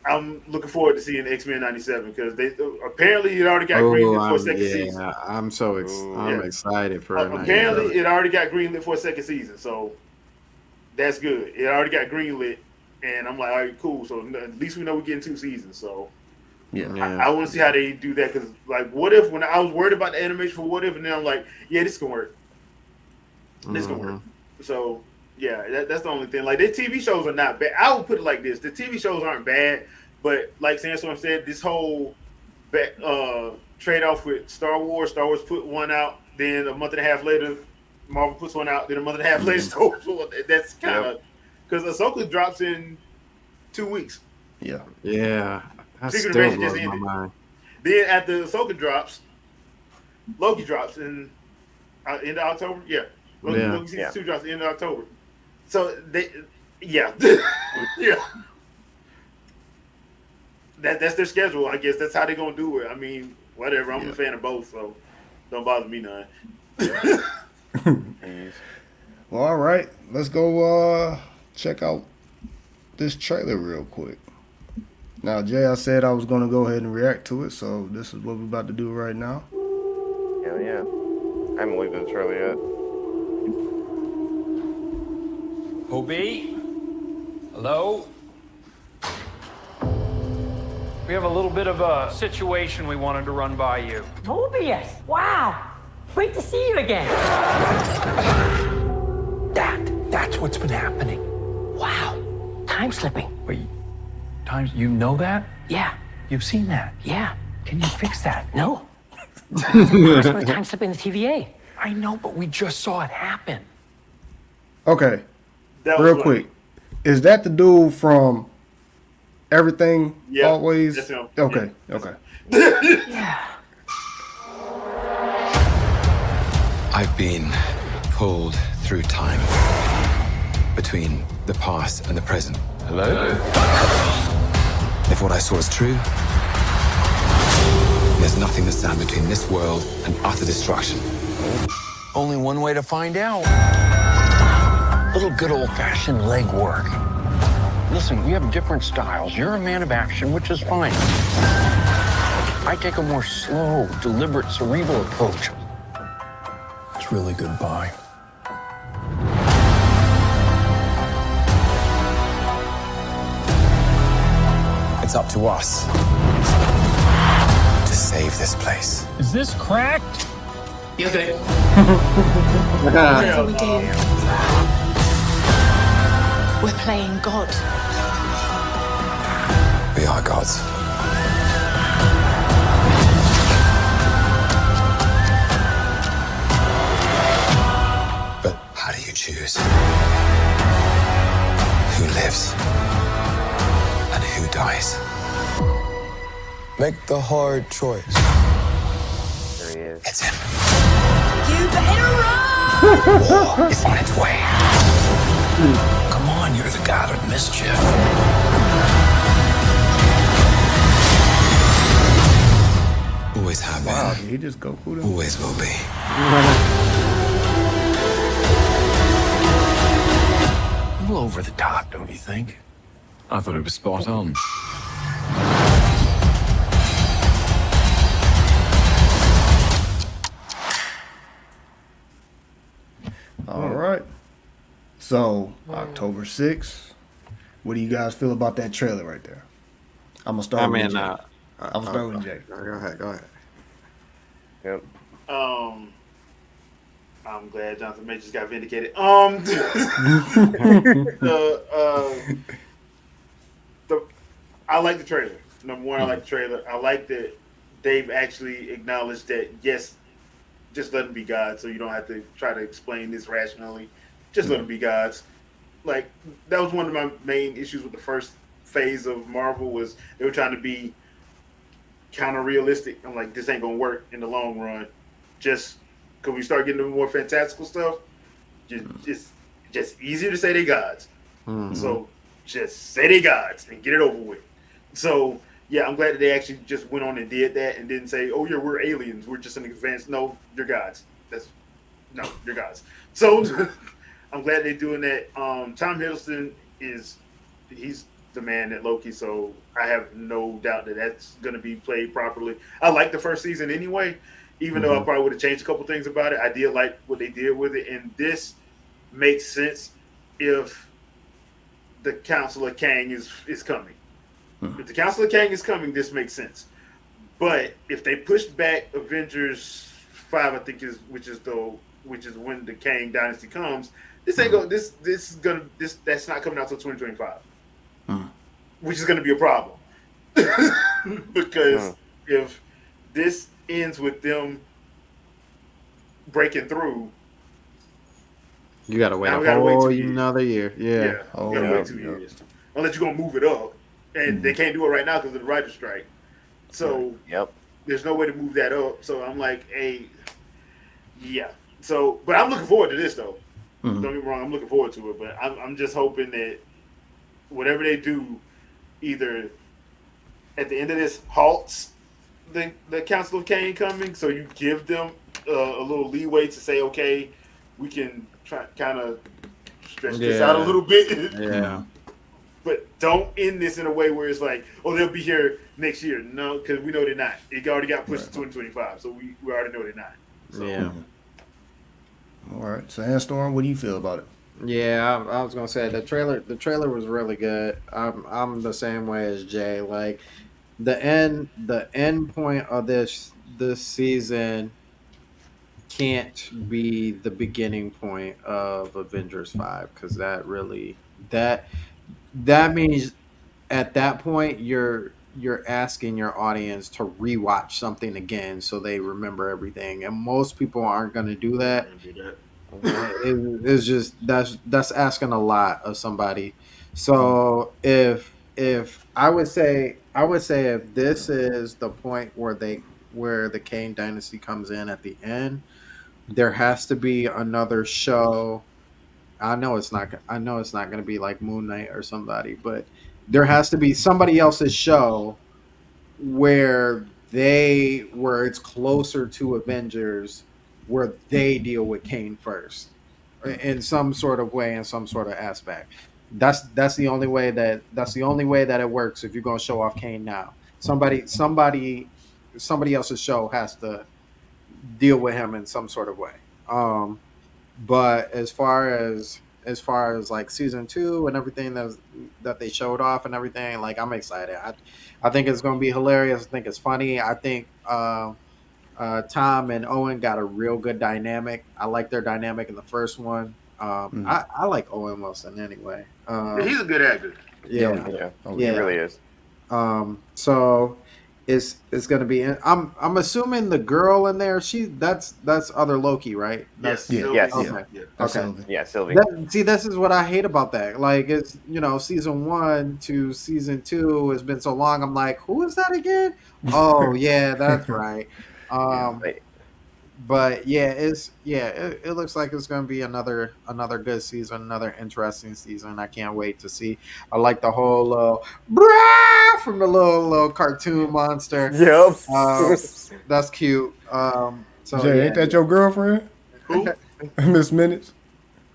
I'm looking forward to seeing X-Men 97, because they apparently it already got greenlit for a second season. I'm so I'm excited for it. Apparently it already got greenlit for a second season, so that's good. It already got greenlit, and I'm like, all right, cool. So at least we know we're getting 2 seasons. So I want to see how they do that, because like, What If, when I was worried about the animation for What If, and then I'm like, yeah, this can work. This can work. So yeah, that's the only thing. Like, their TV shows are not bad. I would put it like this: the TV shows aren't bad, but like Sandstorm said, this whole trade off with Star Wars put one out, then a month and a half later, Marvel puts one out, then a month and a half later, Star Wars. That's kind of because Ahsoka drops in 2 weeks. Yeah. That Secret still Invasion just blows my ended. mind. Then after Ahsoka drops, Loki drops in end of October. Yeah. Loki season 2 drops in the end of October. So yeah. That's their schedule, I guess. That's how they're gonna do it. I mean, whatever. I'm a fan of both, so don't bother me none. Well, all right. Let's go check out this trailer real quick. Now, Jay, I said I was going to go ahead and react to it, so this is what we're about to do right now. Hell yeah. I haven't looked at the trailer yet. Hobie? Hello? We have a little bit of a situation we wanted to run by you. Mobius! Wow! Great to see you again. That's what's been happening. Wow. Time slipping. Wait, you know that? Yeah. You've seen that? Yeah. Can you fix that? No. That's what time slipping in the TVA. I know, but we just saw it happen. Okay, That was real funny. quick. Is that the dude from Everything Yeah, Always? that's him. Okay, okay. Yeah. I've been pulled through time between the past and the present. Hello? If what I saw is true, there's nothing that stands between this world and utter destruction. Only one way to find out. Little good old-fashioned legwork. Listen, we have different styles. You're a man of action, which is fine. I take a more slow, deliberate, cerebral approach. It's really goodbye. It's up to us to save this place. Is this cracked? Whatever we do, we're playing God. We are gods. But how do you choose who lives and who dies? Make the hard choice. There he is. It's him. You better run! War is on its way. Come on, you're the god of mischief. Always have been. Wow, did he just go through them? Always will be. A little over the top, don't you think? I thought it was spot on. All right. So, October 6th. What do you guys feel about that trailer right there? I'm going to start with Jay. I'm going to start with Jay. Go ahead. Yep. I'm glad Jonathan Majors got vindicated. I like the trailer. Number one, I like the trailer. I like that they've actually acknowledged that, yes, just let them be gods, so you don't have to try to explain this rationally. Just let them be gods. Like, that was one of my main issues with the first phase of Marvel, was they were trying to be kind of realistic. I'm like, this ain't gonna work in the long run. Just because we start getting to more fantastical stuff, just easier to say they gods. So just say they gods and get it over with. So yeah, I'm glad that they actually just went on and did that and didn't say, "Oh yeah, we're aliens. We're just an advanced." No, you're gods. You're gods. So I'm glad they're doing that. Tom Hiddleston he's the man at Loki, so I have no doubt that that's going to be played properly. I like the first season anyway, even though I probably would have changed a couple things about it. I did like what they did with it, and this makes sense if the Council of Kang is coming. If the Council of Kang is coming, this makes sense. But if they pushed back Avengers 5, I think which is when the Kang Dynasty comes, this ain't go. That's not coming out till 2025, which is going to be a problem because if this ends with them breaking through, You gotta wait Now a we gotta wait whole 2 years. another year. Yeah. Oh, you gotta yeah. wait 2 years. Unless you're gonna move it up, and they can't do it right now because of the writer's strike. So Yep. there's no way to move that up. So I'm like, hey, yeah. So, but I'm looking forward to this though. Don't get me wrong, I'm looking forward to it. But I'm just hoping that whatever they do, either at the end of this halts the Council of Kang coming, so you give them a little leeway to say, okay, we can try kind of stretch this out a little bit. Yeah. but don't end this in a way where it's like, oh, they'll be here next year. No, because we know they're not. It already got pushed to 2025, so we already know they're not. So, Yeah. All right, Sandstorm, what do you feel about it? Yeah, I was gonna say the trailer was really good. I'm the same way as Jay. Like the end point of this season can't be the beginning point of Avengers 5, because that means at that point you're asking your audience to rewatch something again so they remember everything, and most people aren't going to do that. It's just that's asking a lot of somebody. So if I would say if this is the point where the Kane dynasty comes in at the end, there has to be another show. I know it's not going to be like Moon Knight or somebody, but there has to be somebody else's show where it's closer to Avengers, where they deal with Kane first in some sort of way, in some sort of aspect. That's the only way that it works. If you're going to show off Kane now, somebody else's show has to deal with him in some sort of way. But as far as like season 2 and everything that they showed off and everything, like, I'm excited. I think it's going to be hilarious. I think it's funny. I think Tom and Owen got a real good dynamic. I like their dynamic in the first one. I like Owen Wilson anyway. He's a good actor. Yeah. He really is. So it's going to be. I'm assuming the girl in there. That's other Loki, right? Yes. Yes. Okay. That's Okay. Sylvie. Yeah, Sylvie. See, this is what I hate about that. Like, it's, season 1 to season 2 has been so long. I'm like, who is that again? Oh, yeah, that's right. But yeah, it looks like it's going to be another good season, another interesting season. I can't wait to see. I like the whole brah from the little cartoon monster. Yep. That's cute. So Jay, yeah. ain't that your girlfriend, Who? Miss Minutes?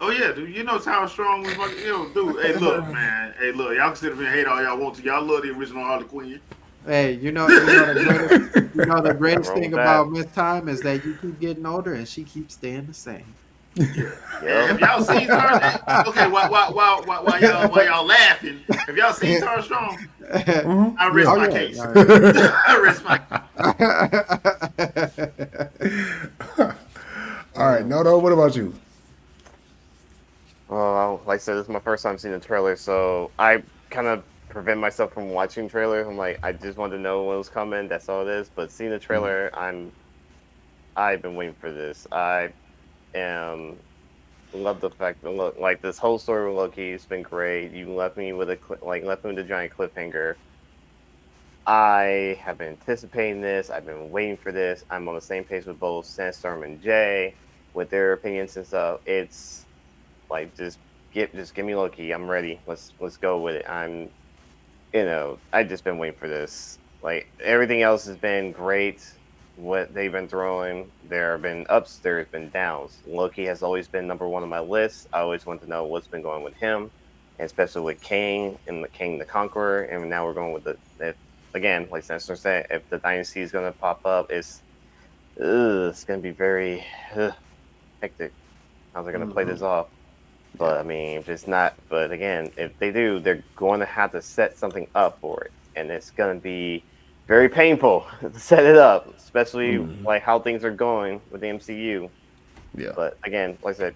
Oh yeah, dude. You know Tyler Strong was fucking. Dude. Hey, look, man. Hey, look. Y'all can sit up here and hate all y'all want to. Y'all love the original Harley Quinn. Hey, the greatest thing about Miss Time is that you keep getting older and she keeps staying the same. Have y'all seen Tara? Okay, while y'all laughing, have y'all seen Tara Strong? I rest my case. I rest my. All right, Noto, what about you? Well, like I said, this is my first time seeing the trailer, so I kind of prevent myself from watching trailers. I'm like, I just wanted to know what was coming. That's all it is. But seeing the trailer, I've been waiting for this. I love the fact that, look, like, this whole story with Loki has been great. You left me with a giant cliffhanger. I have been anticipating this. I've been waiting for this. I'm on the same page with both Sandstorm and Jay with their opinions and stuff. It's like, just give me Loki. I'm ready. Let's go with it. I just been waiting for this. Like, everything else has been great. What they've been throwing, there have been ups, there have been downs. Loki has always been number one on my list. I always want to know what's been going with him, and especially with Kang and Kang the Conqueror. And now we're going with again, like Sensor said, if the dynasty is going to pop up, it's going to be very hectic. How's they going to play this off? But I mean, if it's not, but again, if they do, they're going to have to set something up for it, and it's going to be very painful to set it up, especially like how things are going with the MCU. Yeah. But again, like I said,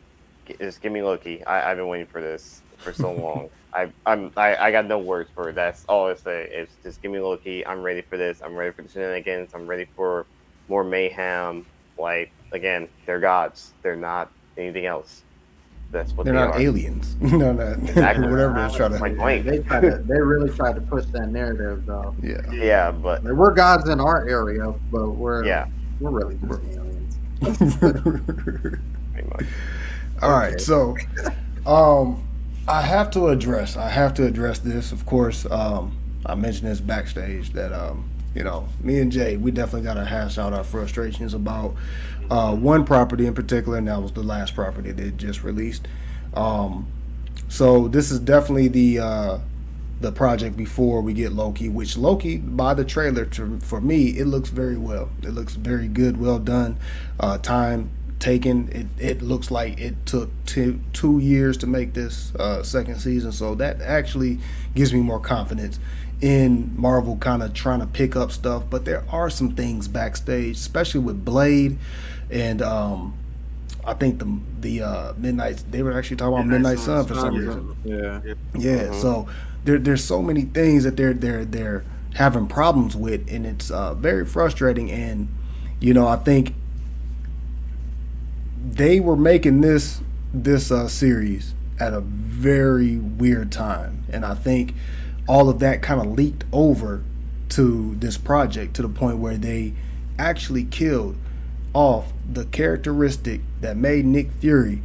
just give me Loki. I've been waiting for this for so long. I got no words for it. That's all I say. Is just give me Loki. I'm ready for this. I'm ready for the shenanigans. I'm ready for more mayhem. Like, again, they're gods. They're not anything else. That's what They're they not are. aliens. No, Exactly. whatever they're trying to. Like Blink. They really tried to push that narrative, though. Yeah. Yeah, but Like, we're gods in our area, but we're really just aliens. pretty much. All right, so I have to address this. Of course, I mentioned this backstage that me and Jay, we definitely got to hash out our frustrations about one property in particular, and that was the last property they just released. So this is definitely the the project before we get Loki, which Loki, by the trailer, for me, it looks very well. It looks very good, well done. Time taken. It looks like it took 2 years to make this second season, so that actually gives me more confidence in Marvel kind of trying to pick up stuff. But there are some things backstage, especially with Blade and I think the Midnight, they were actually talking about Midnight Sun for some reason. Yeah. So there's so many things that they're having problems with, and it's very frustrating. And I think they were making this series at a very weird time, and I think all of that kind of leaked over to this project to the point where they actually killed off the characteristic that made Nick Fury,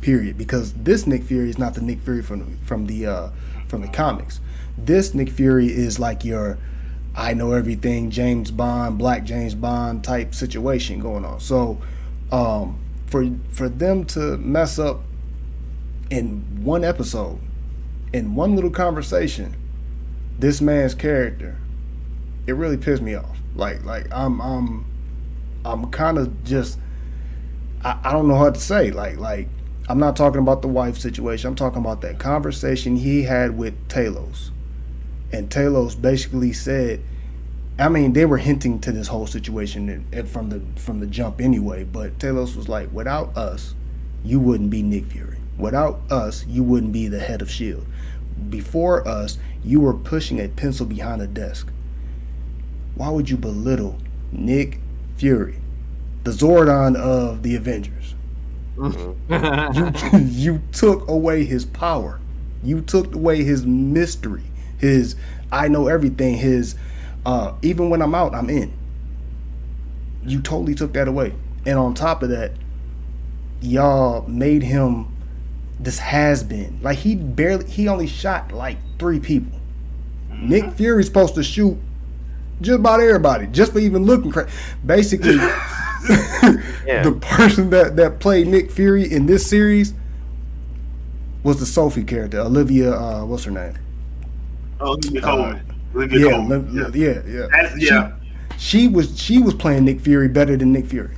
period. Because this Nick Fury is not the Nick Fury from the comics. This Nick Fury is like your I know everything James Bond, Black James Bond type situation going on. So for them to mess up in one episode, in one little conversation, this man's character, it really pissed me off. Like I'm kind of just I don't know how to say. Like I'm not talking about the wife situation. I'm talking about that conversation he had with Talos. And Talos basically said, I mean, they were hinting to this whole situation from the jump anyway, but Talos was like, without us, you wouldn't be Nick Fury. Without us, you wouldn't be the head of S.H.I.E.L.D. Before us, you were pushing a pencil behind a desk. Why would you belittle Nick Fury, the Zordon of the Avengers? You took away his power. You took away his mystery, his I know everything, his even when I'm out, I'm in. You totally took that away. And on top of that, y'all made him this has-been. Like he only shot like 3 people. Nick Fury's supposed to shoot just about everybody, just for even looking crazy. Basically, the person that played Nick Fury in this series was the Sophie character, Olivia. What's her name? Olivia Colman. Yeah. She was playing Nick Fury better than Nick Fury.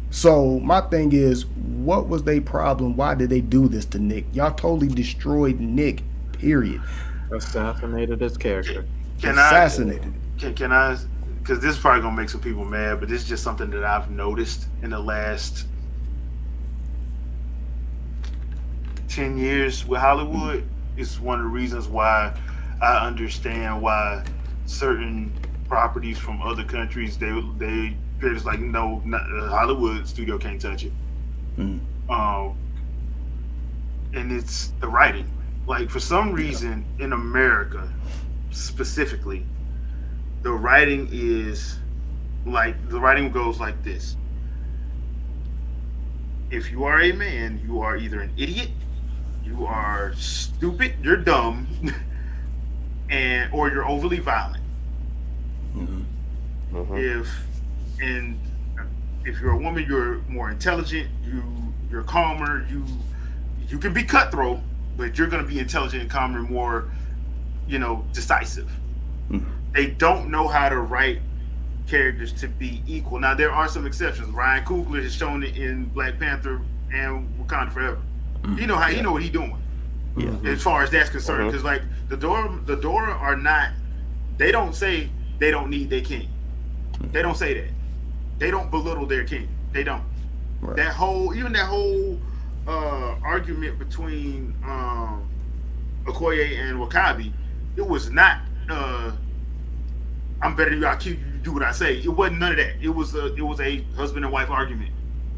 So my thing is, what was their problem? Why did they do this to Nick? Y'all totally destroyed Nick. Period. Assassinated his character. Can I? Because this is probably gonna make some people mad, but this is just something that I've noticed in the last 10 years with Hollywood. It's one of the reasons why I understand why certain properties from other countries they're just like, no, not, Hollywood studio can't touch it. And it's the writing. Like, for some reason in America specifically, the writing goes like this: if you are a man, you are either an idiot, you are stupid, you're dumb, or you're overly violent. If you're a woman, you're more intelligent, you're calmer, you can be cutthroat, but you're going to be intelligent and calmer and more, decisive. They don't know how to write characters to be equal. Now, there are some exceptions. Ryan Coogler has shown it in Black Panther and Wakanda Forever. You know what he's doing. As far as that's concerned, because like the Dora are not. They don't say they don't need their king. They don't say that. They don't belittle their king. They don't. Right. That whole argument between Okoye and W'Kabi, it was not. I'm better than you. I'll keep you do what I say. It wasn't none of that. It was a husband and wife argument.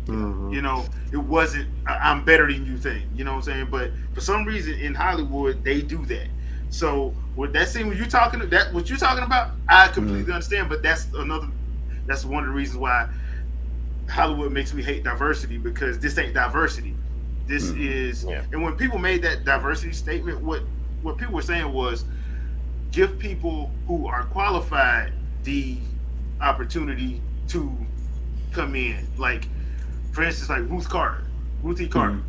It wasn't I'm better than you thing. You know what I'm saying? But for some reason in Hollywood they do that. So with that scene what you're talking about, I completely understand. But that's one of the reasons why Hollywood makes me hate diversity, because this ain't diversity. This is and when people made that diversity statement, what people were saying was, give people who are qualified the opportunity to come in. Like, for instance, like Ruthie Carter.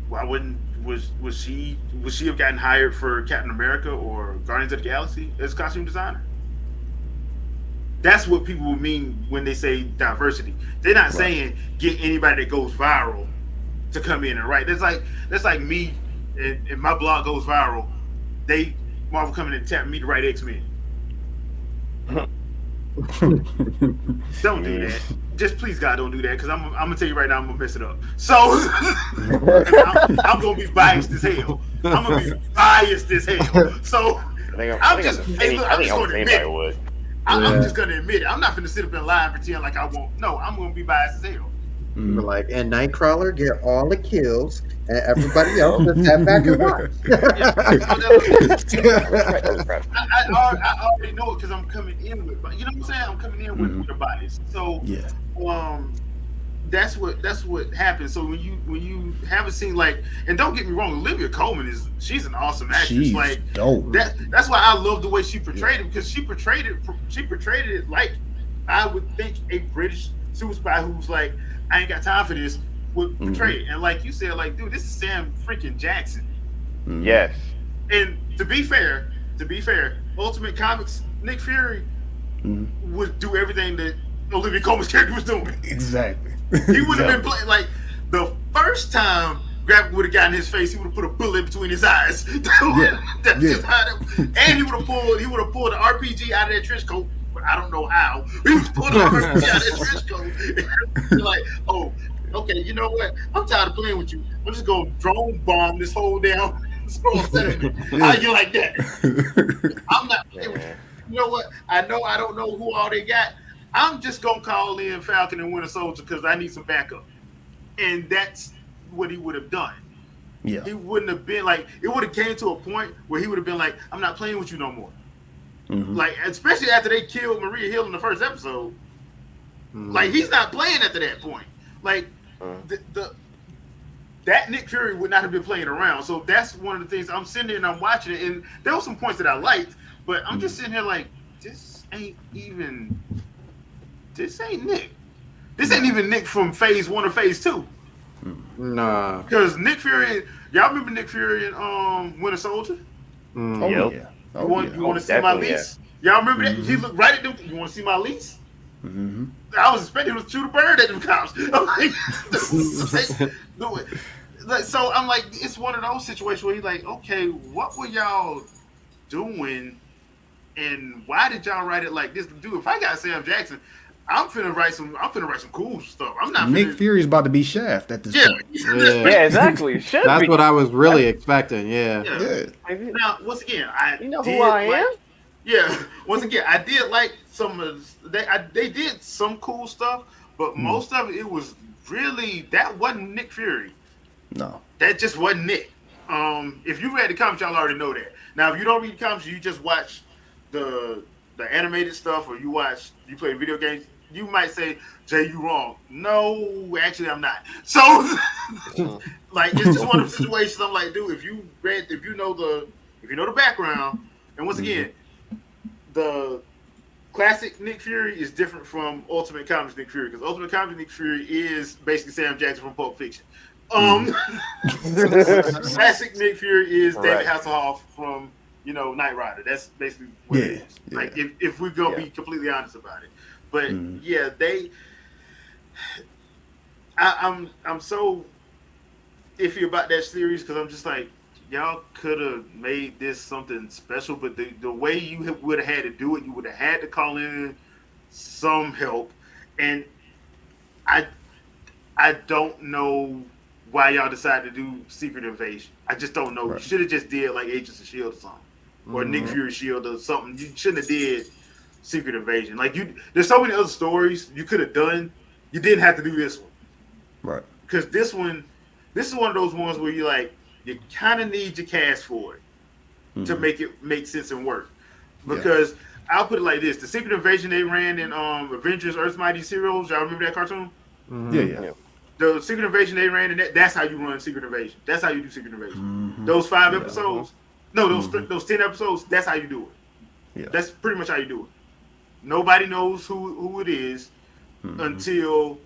why wouldn't was she have gotten hired for Captain America or Guardians of the Galaxy as costume designer? That's what people mean when they say diversity. They're not saying get anybody that goes viral to come in and write. That's like me and my blog goes viral. Marvel coming in and tapping me to write X-Men. Don't do that. Just please, God, don't do that, because I'm gonna tell you right now, I'm gonna mess it up. So I'm gonna be biased as hell. I'm gonna be biased as hell. So I'm just gonna admit it. I'm just gonna admit it. I'm not gonna sit up and lie and pretend like I won't. No, I'm gonna be biased as hell. But like, and Nightcrawler get all the kills, and everybody else just sat back and watch. I already know it because I'm coming in with, but you know what I'm saying? I'm coming in with the bias. So that's what happens. So when you have a scene like, and don't get me wrong, Olivia Colman she's an awesome actress. She's like dope. That's why I love the way she portrayed it, because she portrayed it like I would think a British super spy who's like, I ain't got time for this, would portray it. And like you said, like, dude, this is Sam freaking Jackson. Yes. And to be fair, Ultimate Comics Nick Fury would do everything that Olivia Colman's character was doing. Exactly. He would have been playing like the first time Gravik would have gotten his face, he would have put a bullet between his eyes. And he would have pulled the RPG out of that trench coat. But I don't know how. He was pulling the RPG out of that trench coat. And like, oh, okay, you know what? I'm tired of playing with you. I'm just gonna drone bomb this whole damn scroll center. How you like that? I'm not playing with you. You know what? I don't know who all they got. I'm just gonna call in Falcon and Winter Soldier because I need some backup. And that's what he would have done. Yeah. He wouldn't have been like, it would have came to a point where he would have been like, I'm not playing with you no more. Like, especially after they killed Maria Hill in the first episode. Like, he's not playing after that point. Like, that Nick Fury would not have been playing around. So that's one of the things. I'm sitting there and I'm watching it, and there were some points that I liked, but I'm just sitting here like, this ain't Nick. This ain't even Nick from Phase 1 or Phase 2. Nah. Because Nick Fury, y'all remember Nick Fury in Winter Soldier? Oh, yeah. You want to see my lease? Y'all remember that? He looked right at them. You want to see my lease? I was expecting him to shoot a bird at them cops. I'm like, do it. Like, so I'm like, it's one of those situations where he's like, okay, what were y'all doing, and why did y'all write it like this? Dude, if I got Sam Jackson, I'm finna write some cool stuff. I'm not. Nick Fury's about to be Shaft at this point. Yeah, exactly. That's what I was really expecting. Yeah. Now, once again, you know who I am. Yeah. Once again, I did like some of they did some cool stuff, but most of it was really, that wasn't Nick Fury. No. That just wasn't Nick. If you read the comics, y'all already know that. Now, if you don't read the comics, you just watch the animated stuff, or you play video games, you might say, Jay, you wrong. No, actually, I'm not. So, like, it's just one of the situations. I'm like, dude, if you know the background, and once again, the classic Nick Fury is different from Ultimate Comics Nick Fury, because Ultimate Comics Nick Fury is basically Sam Jackson from Pulp Fiction. Classic Nick Fury is David Hasselhoff from Knight Rider. That's basically what it is. Like, if we're gonna be completely honest about it. But I'm so iffy about that series, because I'm just like, y'all could have made this something special, but the way you would have had to do it, you would have had to call in some help, and I don't know why y'all decided to do Secret Invasion. I just don't know. You should have just did like Agents of S.H.I.E.L.D. or something. Or Nick Fury S.H.I.E.L.D. or something. You shouldn't have did Secret Invasion. Like, there's so many other stories you could have done. You didn't have to do this one. Right. Because this is one of those ones where you kind of need your cast for it to make it make sense and work. Because I'll put it like this: the Secret Invasion they ran in Avengers: Earth's Mightiest Heroes. Y'all remember that cartoon? Yeah. The Secret Invasion they ran in that's how you run Secret Invasion. That's how you do Secret Invasion. Those 5 episodes. No, those 10 episodes. That's how you do it. Yeah. That's pretty much how you do it. Nobody knows who it is until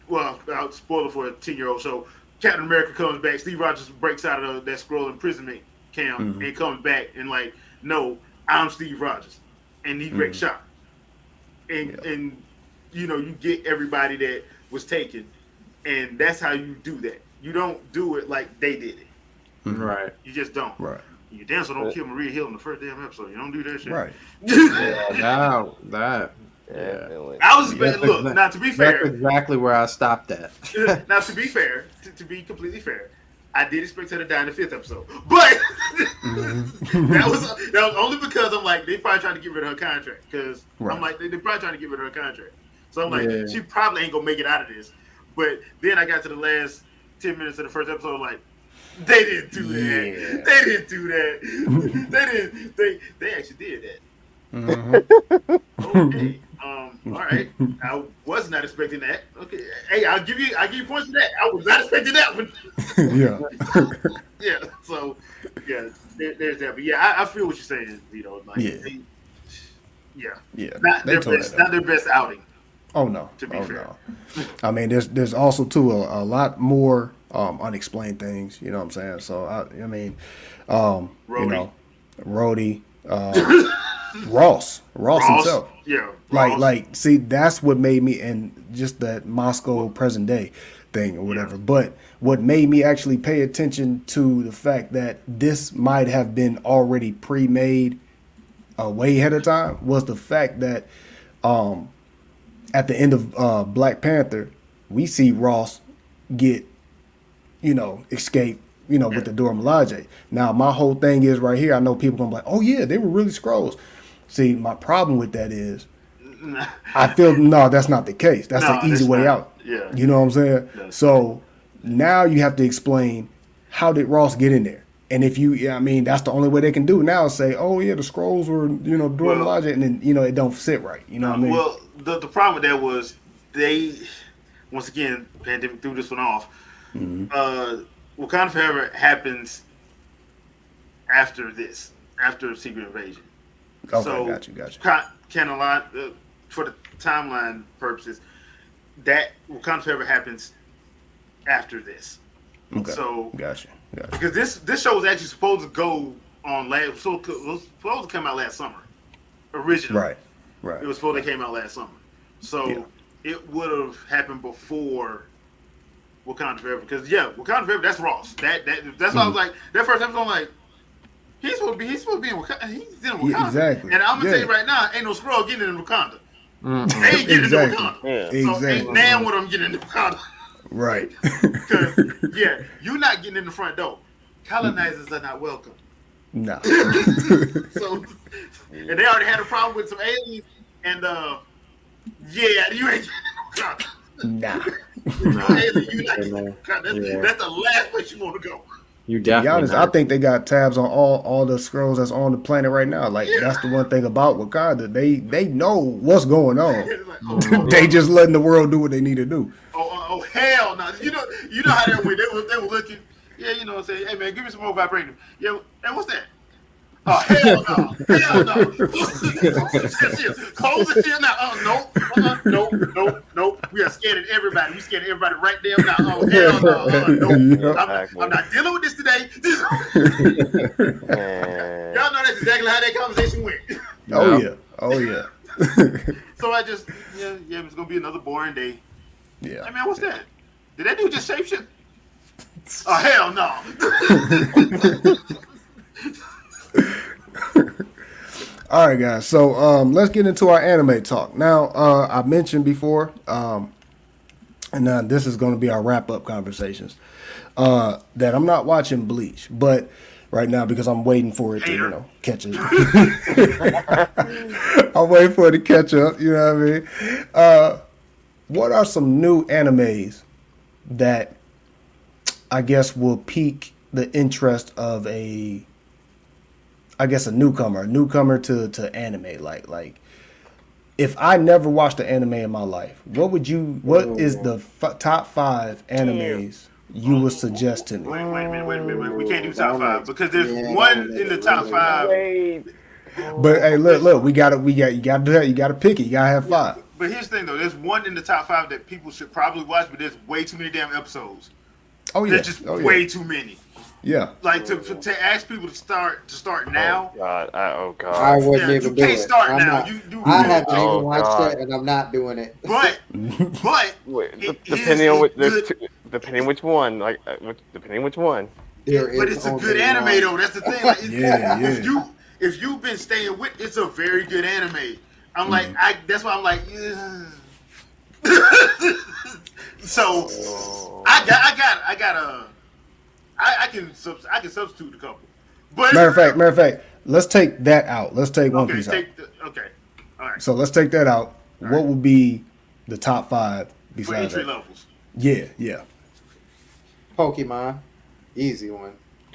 well, I'll spoil it for a 10-year-old show. Captain America comes back. Steve Rogers breaks out of that Skrull imprisonment camp and comes back and like, no, I'm Steve Rogers, and he gets shot. And you know, you get everybody that was taken, and that's how you do that. You don't do it like they did it. Right. You just don't. Right. You damn so don't kill Maria Hill in the first damn episode. You don't do that shit. Right. That. Definitely. I was look. Now to be fair, That's exactly where I stopped at. now to be fair, to be completely fair, I did expect her to die in the 5th episode, but that was only because I'm like they probably trying to get rid of her contract because I'm like they're probably trying to get rid of her contract. So I'm like she probably ain't gonna make it out of this. But then I got to the last 10 minutes of the first episode, like they didn't do that. They didn't do that. They didn't. They actually did that. Okay. All right. I was not expecting that. Okay. Hey, I'll give you points for that. I was not expecting that one. Yeah. Yeah. So, yeah, there's that. But yeah, I feel what you're saying. You know, like, Yeah. not They not their best outing. Oh no. To be fair. No. I mean, there's also too a lot more unexplained things. You know what I'm saying? So I mean, you know, Rhodey, Ross himself. Yeah. Like, see, that's what made me, and just that Moscow present day thing or whatever. Yeah. But what made me actually pay attention to the fact that this might have been already pre-made way ahead of time was the fact that at the end of Black Panther, we see Ross get, escape, with the Dora Milaje. Now, my whole thing is right here, I know people gonna be like, oh yeah, they were really Skrulls. See, my problem with that is, I feel no, that's not the case. That's the easy way out. Yeah. You know what I'm saying? So now you have to explain how did Ross get in there? And if that's the only way they can do now is say, oh yeah, the Skrulls were, Dora Milaje, and then it don't sit right. You know what I mean? Well, the problem with that was they, once again, pandemic threw this one off. Wakanda Forever happens after Secret Invasion. Okay, so got you. Can a lot for the timeline purposes that Wakanda Forever happens after this. Okay. So Gotcha. Because this show was actually supposed to go on was supposed to come out last summer originally. Right. It was supposed to came out last summer, so it would have happened before Wakanda Forever. Because Wakanda Forever, that's Ross. That's why I was like that first episode. I'm like, he's supposed to be in Wakanda. He's in Wakanda. Yeah, exactly. And I'm gonna tell you right now, ain't no Skrull getting in Wakanda. They ain't getting into Wakanda. Yeah. So ain't nan one of them getting into Wakanda. Right. Because you're not getting in the front door. Colonizers are not welcome. No. So, and they already had a problem with some aliens, and you ain't. Nah. That's the last place you want to go. You To be definitely. honest, I think they got tabs on all the Skrulls that's on the planet right now. Like that's the one thing about Wakanda. They know what's going on. They just letting the world do what they need to do. Oh hell no! You know how they were. They were looking. Yeah, say, hey man, give me some more vibranium. Yeah, hey, what's that? Oh hell no! Hell no! Close the shit now. Nope. We are scanning everybody. We scanning everybody right there now. Oh hell no! Nope. I'm not dealing with this today. Y'all know that's exactly how that conversation went. Oh yeah. So I just it's gonna be another boring day. Yeah. Hey man, what's that? Did that dude just shape shit? Oh hell no! All right, guys. So let's get into our anime talk. Now, I mentioned before, and this is going to be our wrap-up conversations, that I'm not watching Bleach, but right now because I'm waiting for it to, catch up. I'm waiting for it to catch up. You know what I mean? What are some new animes that I guess will pique the interest of a newcomer to anime? Like if I never watched an anime in my life, what is the top 5 animes you would suggest to me? Wait a minute. We can't do top 5 because there's one in the top 5. But hey, look, you gotta pick it. You gotta have 5. But here's the thing, though. There's one in the top 5 that people should probably watch, but there's way too many damn episodes. Oh yeah. There's just way too many. Yeah. Like to ask people to start now. Oh god. I wouldn't Yeah, even you do can't it. start I'm now. not- You do. I haven't Oh, even watched God. it, and I'm not doing it. But Wait, it depending is on a which, good- depending which one, depending which one. There but is it's a only good anime one. though. That's the thing. Like, Yeah. If you've been staying with, it's a very good anime. I'm like, that's why I'm like, yeah. So I can substitute a couple. But Matter of fact, let's take that out. Let's take One Piece out. Okay. All right. So let's take that out. What would be the top 5 For besides entry that? levels. Yeah. Pokemon, easy one.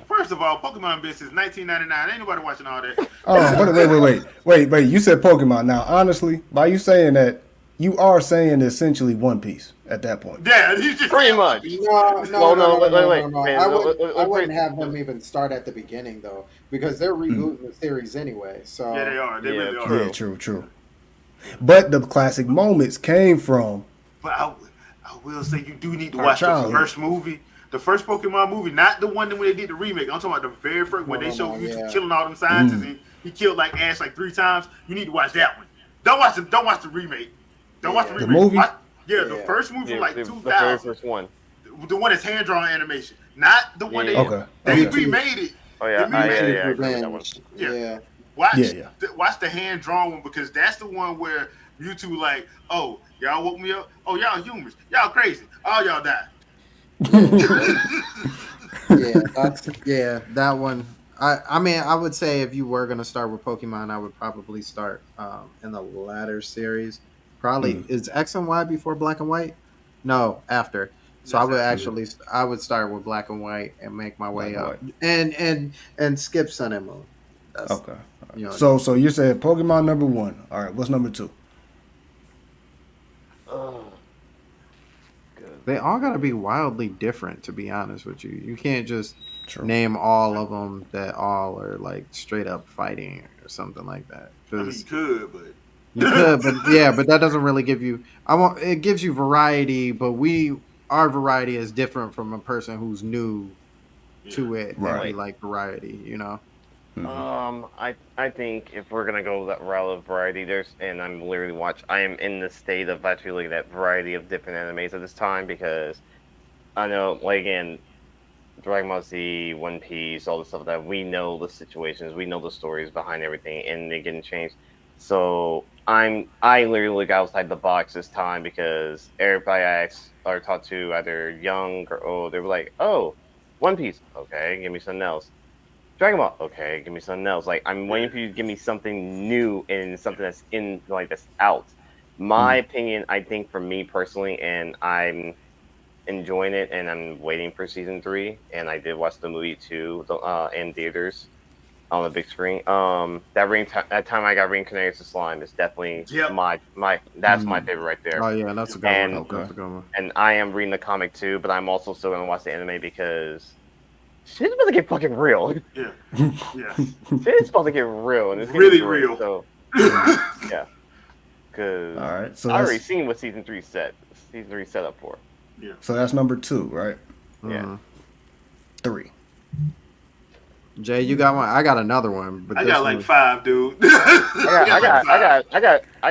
First of all, Pokemon Biz is $19.99. Ain't nobody watching all that. Oh, wait. You said Pokemon. Now, honestly, by you saying that, you are saying essentially One Piece at that point. Yeah, he's just Pretty much. No. Wait, man, I wouldn't have them even start at the beginning though, because they're rebooting the series anyway. So Yeah, they are. They really are. Yeah, true. But the classic moments came from But I will say you do need to Our watch the childhood. first movie. The first Pokemon movie, not the one that when they did the remake. I'm talking about the very first when they showed Mewtwo killing all them scientists and he killed like Ash like 3 times. You need to watch that one. Don't watch the remake. Don't watch the remake. movie? The first movie from like the very 2000. first one. The one that's hand drawn animation, not the one Yeah. they Okay. remade it. Oh yeah, They remade it. I agree with that one. Revenge. Yeah. Yeah. Watch Yeah. watch the hand drawn one because that's the one where Mewtwo like, oh y'all woke me up. Oh y'all humans. Y'all crazy. All y'all die. That one. I mean, I would say if you were gonna start with Pokemon, I would probably start in the latter series. Probably is X and Y before Black and White? No, after. So I would actually I would start with Black and White and make my way Black up, and and skip Sun and Moon. That's, Okay. You know, So you're saying Pokemon number 1. All right, what's number 2? they all gotta be wildly different. To be honest with you, you can't just True. name all of them that all are like straight up fighting or something like that. I mean, 'Cause you could, but you could, but that doesn't really give you. It gives you variety, but our variety is different from a person who's new to it. And we Right. like variety, you know. I think if we're gonna go that route of variety, I'm literally I am in the state of actually looking at variety of different animes at this time because I know, like again, Dragon Ball Z, One Piece, all the stuff that we know the situations, we know the stories behind everything, and they're getting changed. So I literally look outside the box this time because everybody are taught to either young or old. They were like, oh, One Piece, okay, give me something else. Dragon Ball, okay, give me something else. Like I'm waiting for you to give me something new and something that's that's out. My opinion, I think for me personally, and I'm enjoying it, and I'm waiting for season 3. And I did watch the movie too in theaters on the big screen. That time I got reincarnated as a slime is definitely my that's my favorite right there. Oh yeah, that's a good And- one. That's a good one. And I am reading the comic too, but I'm also still gonna watch the anime because shit's about to get fucking real. yeah. Shit's about to get real, and it's gonna Really be great, real. So yeah, because All right. So I already that's, seen what season 3 set up for. so that's number 2, right? Yeah. Mhm. 3. Jay, you got one. I got another one, but I this got like one- 5, dude. I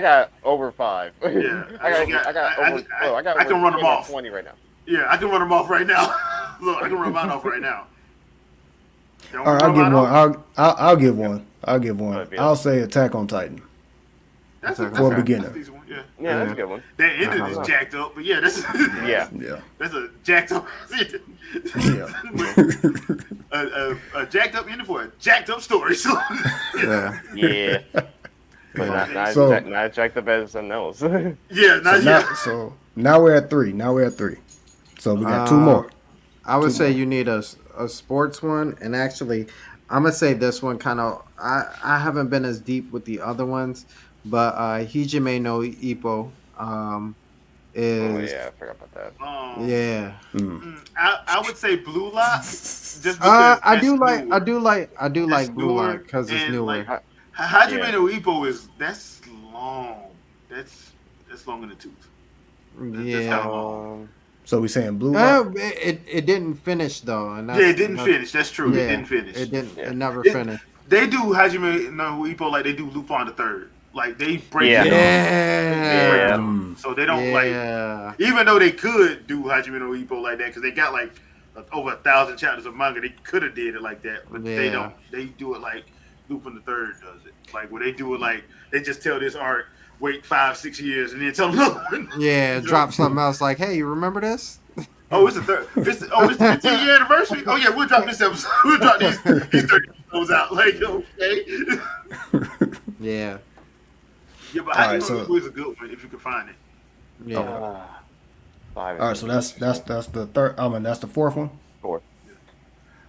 got over 5. Yeah. I can run them off. 20 right now. Yeah, I can run them off right now. Look, I can run mine off right now. All right, I'll give one. I'll give one. I'll give one. Alright, I'll say Attack on Titan. That's For a beginner. That's a decent one, yeah. Yeah, that's a good one. That ended is jacked up, but yeah, that's Yeah. Yeah. that's a jacked up. Yeah. a jacked up ending for a jacked up story. So Yeah. Yeah. But not So- not jacked up as something else. yeah, not yet. So now we're at 3. So we got 2 more. I would say you need a sports one, and actually, I'm gonna say this one kind of. I haven't been as deep with the other ones, but Hijime no Ippo is Oh yeah, I forgot about that. yeah. I would say Blue Lock. Just because I that's do like That's Blue newer, Lock because it's and, newer. like, Hajime Yeah. no Ippo that's long. That's It's long in the tooth. Yeah. So we saying Blue Lock? It didn't finish though, and that's, Yeah, it didn't finish. That's true. Yeah, It didn't finish. It didn't. Yeah. It never It- finished. They do Hajime no Ippo like they do Lupin the Third. Like they break Yeah. it Yeah. up. So they don't Yeah. like, even though they could do Hajime no Ippo like that, because they got like over 1,000 chapters of manga, they could have did it like that, but they Yeah. don't. They do it like Lupin the Third does it. Like where they do it like they just tell this arc, wait 5-6 years, and then tell them Yeah. Drop something else like, hey, you remember this? oh, it's the third. It's the 15-year anniversary. Oh yeah, we'll drop this episode. We'll drop these 30 episodes out. Like okay. Yeah. Yeah, but All Hajime right, no so- Ippo is a good one if you can find it. Yeah. Five. All right, so that's the third. I mean, that's the fourth one. Four.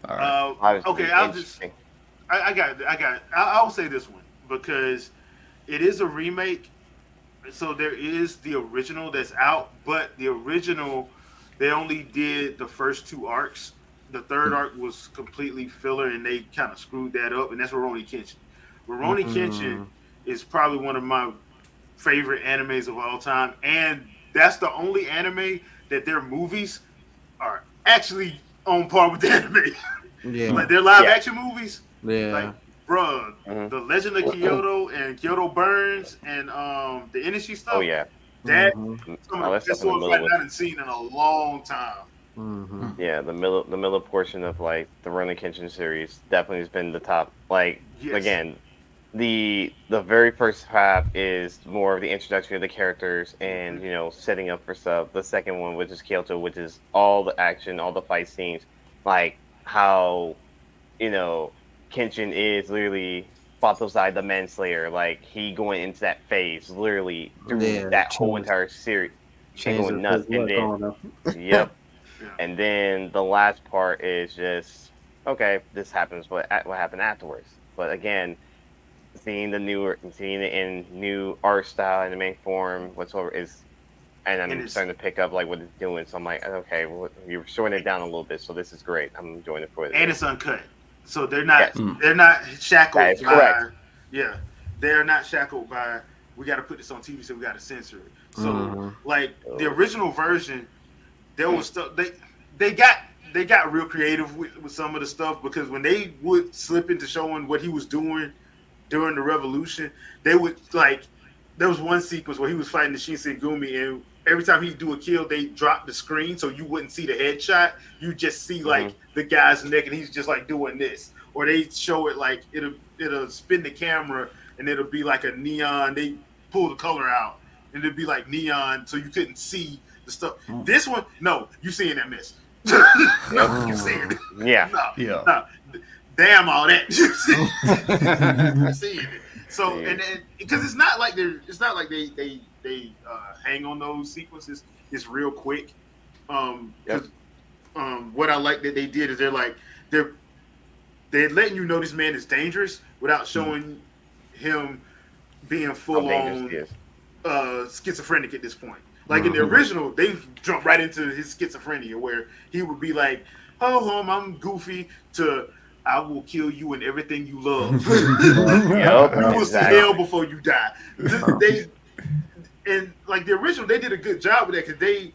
All right. Five is Okay, pretty I'll just. interesting. I'll say this one because it is a remake. So there is the original that's out, but the original they only did the first 2 arcs. The third arc was completely filler, and they kind of screwed that up. And that's Rurouni Kenshin. Rurouni Kenshin is probably one of my favorite animes of all time, and that's the only anime that their movies are actually on par with the anime. Yeah. Like their live Yeah. action movies. Yeah. Like, bruh, Mhm. The Legend of Kyoto and Kyoto Burns and the Inishi stuff. Oh yeah. That Mhm. some Oh, of that's the best up in the ones middle I with- haven't seen in a long time. Mhm. Yeah, the middle portion of like the Rurouni Kenshin series definitely has been the top. Like Yes. again, the very first half is more of the introduction of the characters and setting up for stuff. The second one, which is Kyoto, which is all the action, all the fight scenes, like how Kenshin is literally Batosai the Manslayer. Like he going into that phase literally through Yeah, that whole changes- entire series. Changes Going nuts, his and look then on him. yep. Yeah. And then the last part is just okay. This happens. What happened afterwards? But again, seeing it in new art style, anime form, whatsoever is, and I'm And it's- starting to pick up like what it's doing. So I'm like, okay, well, you're showing it down a little bit. So this is great. I'm enjoying it for it. And it's uncut. So they're not Yes. they're not shackled That is by correct. yeah. They're not shackled by we gotta put this on TV so we gotta censor it. So Mhm. like the original version, there was stuff they got real creative with some of the stuff because when they would slip into showing what he was doing during the revolution, they would like there was one sequence where he was fighting the Shinsengumi and every time he'd do a kill, they dropped the screen so you wouldn't see the headshot. You just see like the guy's neck and he's just like doing this. Or they show it like it'll spin the camera and it'll be like a neon. They pull the color out and it'll be like neon so you couldn't see the stuff. This one, no, you seeing that mess. No, you seeing it. Yeah. No, Yeah. no. Damn all that. You seeing it. So Yeah. and because it's not like they hang on those sequences. It's real quick. 'Cause, what I like that they did is they're letting you know this man is dangerous without showing him being How full dangerous on he is. schizophrenic at this point. Like in the original, they jumped right into his schizophrenia where he would be like, "Ho hum, I'm goofy," to "I will kill you and everything you love." Yep. You will see Exactly. hell before you die. They and like the original, they did a good job with that because they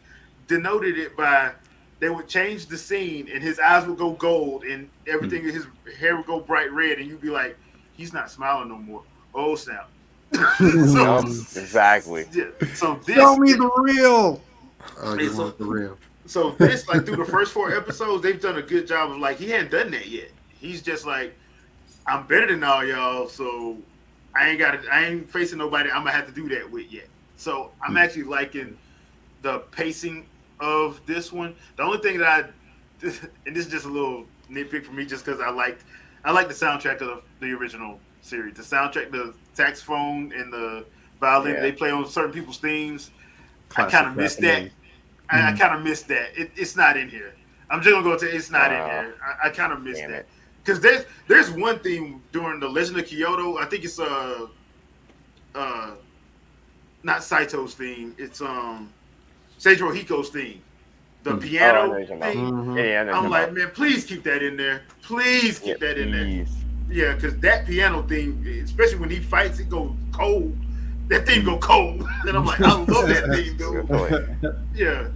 denoted it by they would change the scene and his eyes would go gold and everything his hair would go bright red and you'd be like, he's not smiling no more. Oh snap! Yup, exactly. Yeah, so this Show me the real. Oh, you It's want the real? So this, like through the first 4 episodes, they've done a good job of like he hadn't done that yet. He's just like, I'm better than all y'all, so I ain't facing nobody I'm gonna have to do that with yet. So I'm actually liking the pacing of this one. The only thing that and this is just a little nitpick for me, just because I like the soundtrack of the original series. The soundtrack, the saxophone and the violin Yeah. they play on certain people's themes. Classic I kind of missed that. Japanese. I kind of missed that. It's not in here. I'm just gonna go to it's not in here. I kind of missed Damn that it. because there's one theme during the Legend of Kyoto. I think it's not Saito's theme. It's Seijiro Hiko's theme. The Oh, I know piano what you're talking about. thing. Mhm. Yeah, I know what I'm you're like, talking man, please keep that in there. Please keep about. that in there. Please. Yeah, because that piano thing, especially when he fights, it goes cold. that thing go cold, and I'm like, I love that thing, Good dude. point. Yeah,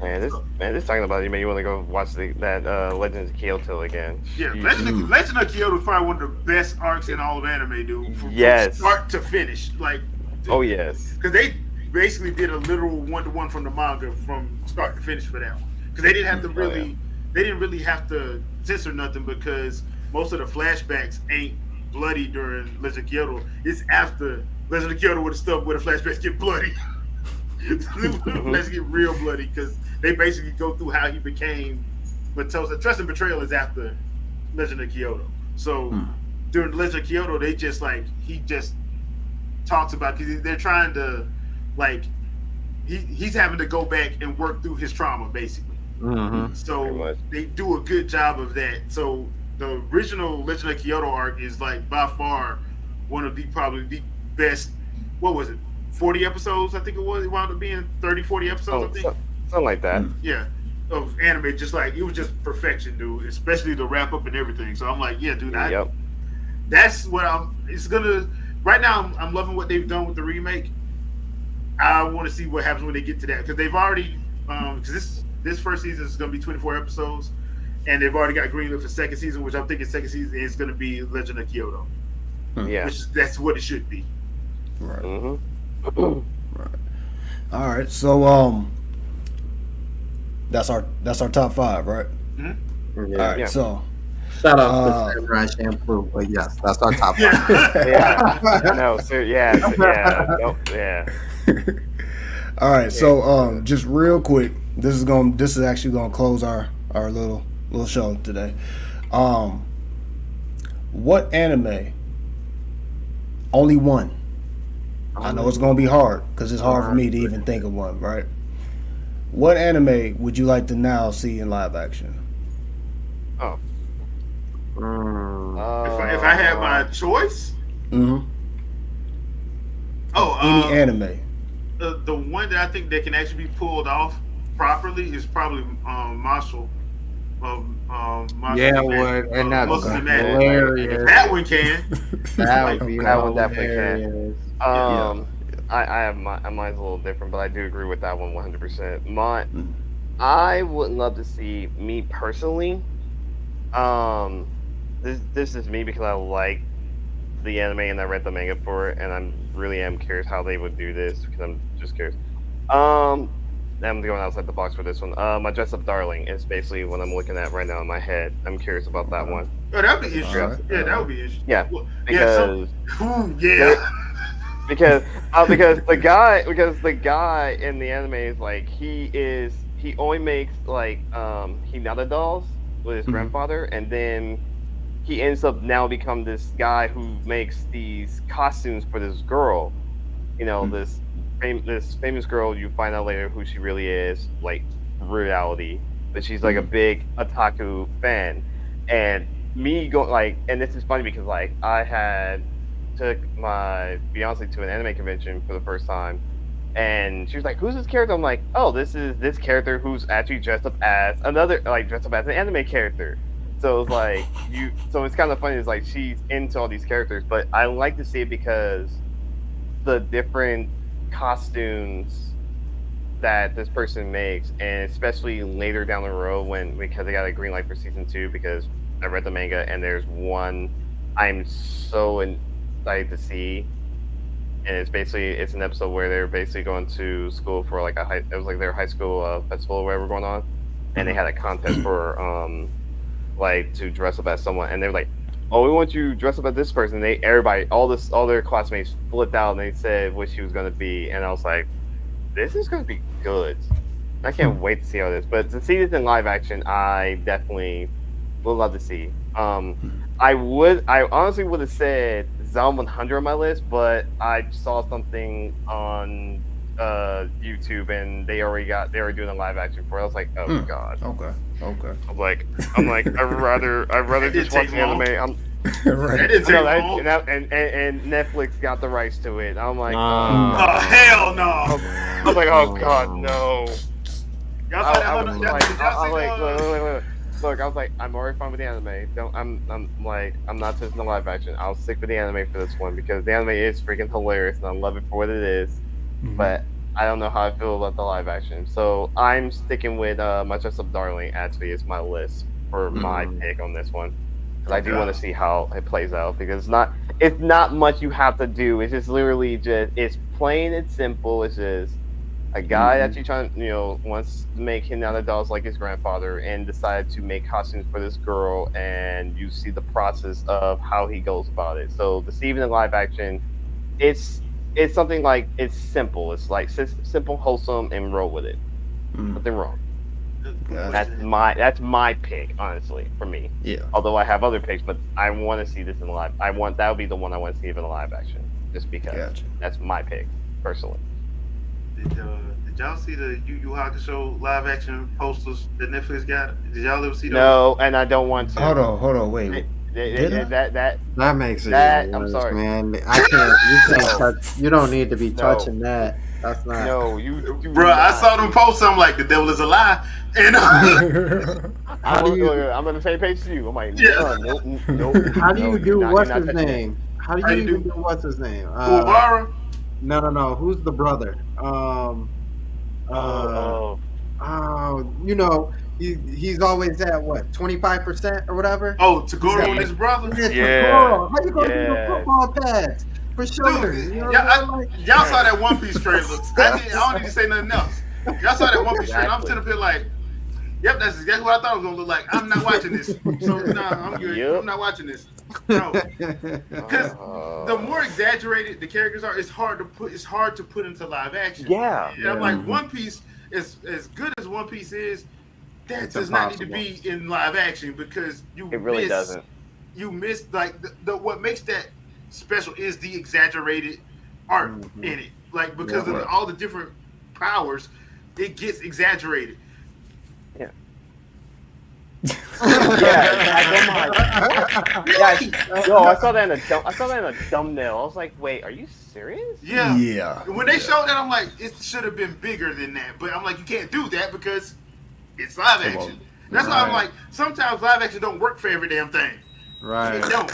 This talking about you. Man, you want to go watch that Legends of Kyoto again? yeah. Jeez. Legend of Kyoto is probably one of the best arcs in all of anime, dude. From Yes. start to finish, like. Oh yes. Because they basically did a literal 1-to-1 from the manga from start to finish for that one. Because they didn't have to really, they didn't really have to censor nothing because most of the flashbacks ain't bloody during Legend of Kyoto. It's after Legend of Kyoto with the stuff where the flashbacks get bloody. Let's get real bloody because they basically go through how he became Matosa. Trust and Betrayal is after Legend of Kyoto. So during Legend of Kyoto, they just like he just talks about because they're trying to like he's having to go back and work through his trauma basically. Pretty So much. they do a good job of that. So the original Legend of Kyoto arc is like by far one of the probably the best. What was it? 40 episodes, I think it was. It wound up being 30, 40 episodes, I think. Something like that. Yeah, of anime. Just like it was just perfection, dude. Especially the wrap up and everything. So I'm like, yeah, dude. Yep. That's what I'm. It's gonna. Right now, I'm loving what they've done with the remake. I want to see what happens when they get to that because they've already. Because this first season is gonna be 24 episodes, and they've already got greenlit for second season, which I'm thinking second season is gonna be Legend of Kyoto. Yeah. That's what it should be. Right. Mm-hmm. All right. So that's our top 5, right? Yeah. All right. Yeah. So Shout out to Samurai Champloo, but yes, that's our top 5. Yeah. No. Sir. Yeah. Yeah. Nope, yeah. all right. So just real quick, this is actually gonna close our little show today. What anime? Only one. I know it's gonna be hard because it's hard for me to even think of one. Right? What anime would you like to now see in live action? Oh. If I had my choice, Mm-hmm. Any anime. the one that I think that can actually be pulled off properly is probably Marshall. Marshall Yeah, it Mathers. would, and that's Muscles and Madness. hilarious. That one can. That would be That one definitely hilarious. Mine's a little different, but I do agree with that one 100%. I would love to see me personally. This is me because I like the anime and I read the manga for it, and I'm really am curious how they would do this because I'm just curious. I'm going outside the box for this one. My Dress Up Darling is basically what I'm looking at right now in my head. I'm curious about that one. Oh, that would be interesting. Alright. Yeah, that would be interesting. Yeah, Well, because because the guy in the anime is like he only makes like Hinata dolls with his grandfather, and then he ends up now become this guy who makes these costumes for this girl, this famous girl. You find out later who she really is, like reality, but she's like a big otaku fan, and me going like, and this is funny because like I had took my fiance to an anime convention for the first time, and she was like, "Who's this character?" I'm like, "Oh, this is this character who's actually dressed up as an anime character." So it's like so it's kind of funny. It's like she's into all these characters, but I like to see it because the different costumes that this person makes, and especially later down the road because they got a green light for season 2 because I read the manga and there's one I'm so excited to see, and it's an episode where they're basically going to school for like it was like their high school festival or whatever going on, and they had a contest for like to dress up as someone, and they're like, "Oh, we want you to dress up as this person." And all their classmates flipped out and they said what she was going to be, and I was like, this is going to be good. I can't wait to see how this. But to see this in live action, I definitely would love to see. I honestly would have said Zom 100 on my list, but I saw something on YouTube and they were doing a live action for it. I was like, oh god. Okay. I'm like, I'd rather just watch the anime. Right. That didn't take long. And Netflix got the rights to it. I'm like, Oh, hell no. I was like, oh god, no. Y'all saw that I one? was Y'all like, see wait. look, I was like, I'm already fine with the anime. I'm not touching the live action. I'll stick with the anime for this one because the anime is freaking hilarious and I love it for what it is. But I don't know how I feel about the live action. So I'm sticking with My Dress Up Darling. Actually, is my list for my pick on this one because I do want to see how it plays out because it's not much you have to do. It's just literally it's plain and simple. It's just a guy that you wants to make him out of dolls like his grandfather and decide to make costumes for this girl, and you see the process of how he goes about it. So to see even in live action, it's something like it's simple. It's like simple, wholesome, and roll with it. Nothing wrong. That's my pick, honestly, for me. Yeah. Although I have other picks, but I want to see this in live. That would be the one I want to see in live action, just because that's my pick personally. Did y'all see the Yu Yu Hakusho live action posters that Netflix got? Did y'all ever see those? No, and I don't want to. Hold on, wait. That makes it. I'm sorry, man. I can't. You can't touch. You don't need to be touching that. That's not. No, you Bro, I saw them posts. I'm like, the devil is a lie. And I'm on the same page to you. I'm like, nope. How do you do what's his name? How do you do what's his name? Uehara? No. Who's the brother? You know, he's always at what 25% or whatever. Oh, Tagoro and his brother. Yeah. Tagoro. How you gonna do the football pads for sure? Dude, You know y'all saw that One Piece trailer. I don't need to say nothing else. Y'all saw that One Piece trailer. I'm sitting up here like, yep, that's exactly what I thought it was gonna look like. I'm not watching this. So I'm good. Yep. I'm not watching this. No, because the more exaggerated the characters are, it's hard to put into live action. Yeah. And I'm like, One Piece is as good as One Piece is. That does not need to be in live action because it really doesn't. You miss like the what makes that special is the exaggerated art in it. Like because of all the different powers, it gets exaggerated. Yeah. I saw that in a thumbnail. I was like, wait, are you serious? Yeah. When they showed that, I'm like, it should have been bigger than that. But I'm like, you can't do that because it's live action. That's why I'm like, sometimes live action don't work for every damn thing. Right. It don't.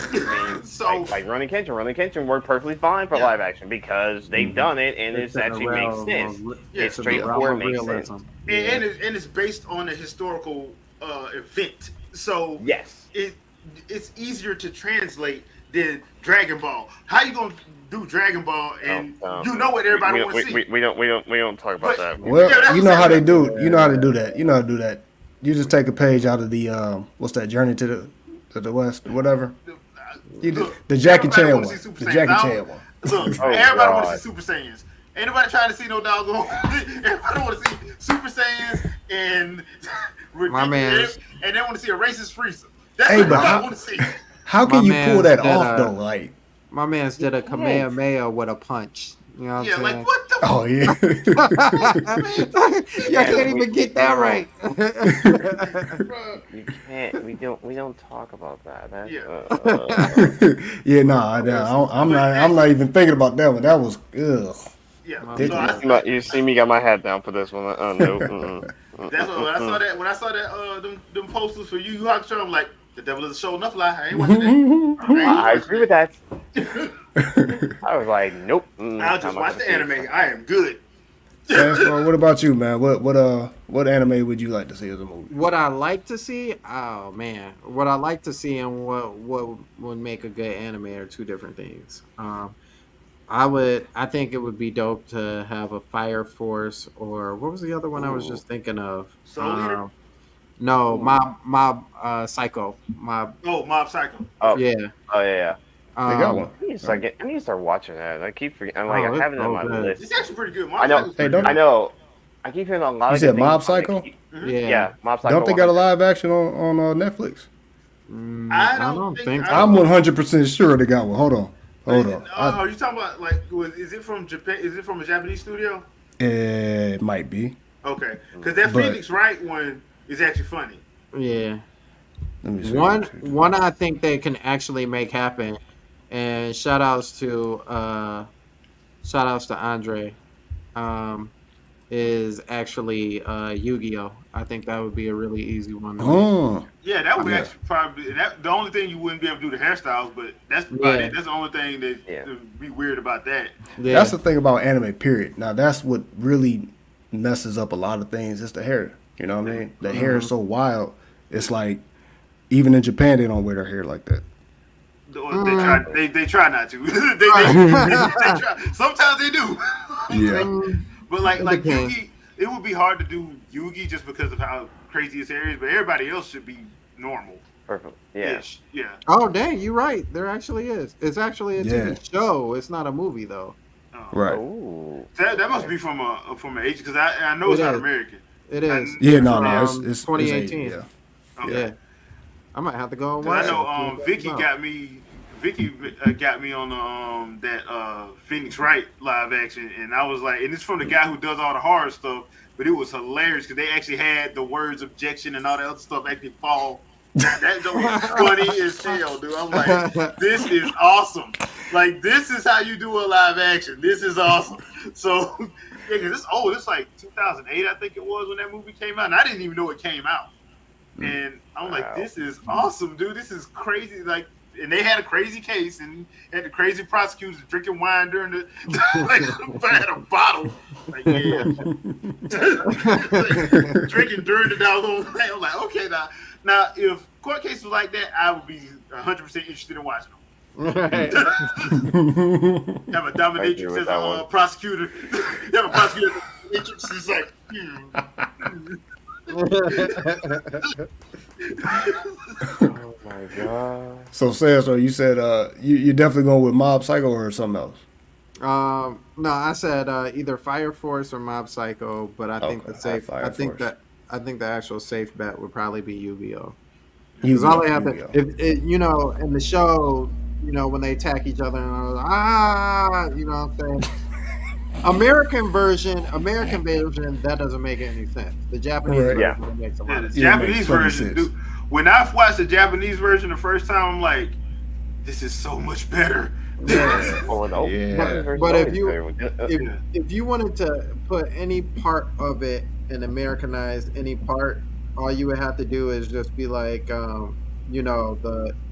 So like Rurouni Kenshin worked perfectly fine for live action because they've done it and it actually makes sense. It's straightforward, makes sense. And it's based on a historical event. So yes, it's easier to translate than Dragon Ball. How you gonna do Dragon Ball and you know what everybody wants to see? We don't talk about that. Well, you know how they do. You know how to do that. You know how to do that. You just take a page out of the what's that? Journey to the West, whatever. The Jackie Chan one. The Jackie Chan one. Look, everybody want to see Super Saiyans. Ain't nobody trying to see no doggone. Everybody want to see Super Saiyans and and they want to see a racist Frieza. That's what I want to see. How can you pull that off though? Like my man's did a Kamehameha with a punch. You know what I'm saying? Like what the? Oh yeah. Y'all can't even get that right. You can't. We don't talk about that. I'm not even thinking about that one. That was Yeah. So you see me got my hat down for this one. No. That's what when I saw that them posters for Yu Yu Hakusho, I'm like, the devil is a show enough lie. I ain't watching that. I agree with that. I was like, nope. I'll just watch the anime. I am good. What about you, man? What anime would you like to see as a movie? What I like to see? Oh man, what I like to see and what would make a good anime are two different things. I think it would be dope to have a Fire Force or what was the other one I was just thinking of? Soul Eater? No, Mob Psycho. Mob Psycho. Oh yeah. Oh yeah. They got one. I need to start watching that. I keep forgetting. I have it on my list. It's actually pretty good. I know. I know. I keep hearing a lot of. You said Mob Psycho? Yeah. Mob Psycho. Don't they got a live action on Netflix? I don't think. I'm 100% sure they got one. Hold on. Are you talking about like? Is it from Japan? Is it from a Japanese studio? It might be. Okay, because that Phoenix Wright one is actually funny. Yeah. Let me see. One I think they can actually make happen, and shout outs to Andre, is actually Yu-Gi-Oh. I think that would be a really easy one. To make. Mm. Yeah, that would Yeah. actually probably the only thing you wouldn't be able to do the hairstyles, but that's about it. That's the only thing that would be weird about that. Yeah. That's the thing about anime, period. Now, that's what really messes up a lot of things. It's the hair. You know what I mean? The hair is so wild. It's like, even in Japan, they don't wear their hair like that. Or they try not to. they try. Sometimes they do. Yeah. But like depends. Yugi, it would be hard to do Yugi just because of how crazy his hair is. But everybody else should be normal. Perfect. Yeah. Ish. Yeah. Oh dang, you're right. There actually is. It's actually a TV show. It's not a movie though. Right. Ooh. That must be from an Asian because I know it's It not is. American. It is. Yeah, no, From it's 2018. yeah. Okay. Yeah. I might have to go and 'Cause watch I know it. Vicky got me. Vicky got me on that Phoenix Wright live action, and I was like, and it's from the guy who does all the horror stuff, but it was hilarious because they actually had the words objection and all that other stuff actually fall. That was funny as hell, dude. I'm like, this is awesome. Like, this is how you do a live action. This is awesome. So, yeah, because it's like 2008, I think it was when that movie came out, and I didn't even know it came out. And I'm like, this is awesome, dude. This is crazy. Like, and they had a crazy case and had the crazy prosecutors drinking wine during the like had a bottle. Like, yeah. Drinking during the doggone thing. I'm like, okay, now if court case was like that, I would be 100% interested in watching them. Right. Have a dominatrix as a prosecutor. Have a prosecutor as a dominatrix. It's like, Oh my god. So, Cesar, you said you're definitely going with Mob Psycho or something else? No, I said either Fire Force or Mob Psycho, but I think Okay, the safe. Fire I think Force. the actual safe bet would probably be Yu-Gi-Oh. Yu-Gi-Oh, Because all they have Yu-Gi-Oh. to, if it, in the show, when they attack each other, and you know what I'm saying. American version, that doesn't make any sense. The Japanese Right. version makes a lot the of sense. Yeah, Japanese makes plenty version, sense. dude. When I watched the Japanese version the first time, I'm like, this is so much better. Oh, no. Yeah. But if you wanted to put any part of it and Americanize any part, all you would have to do is just be like, the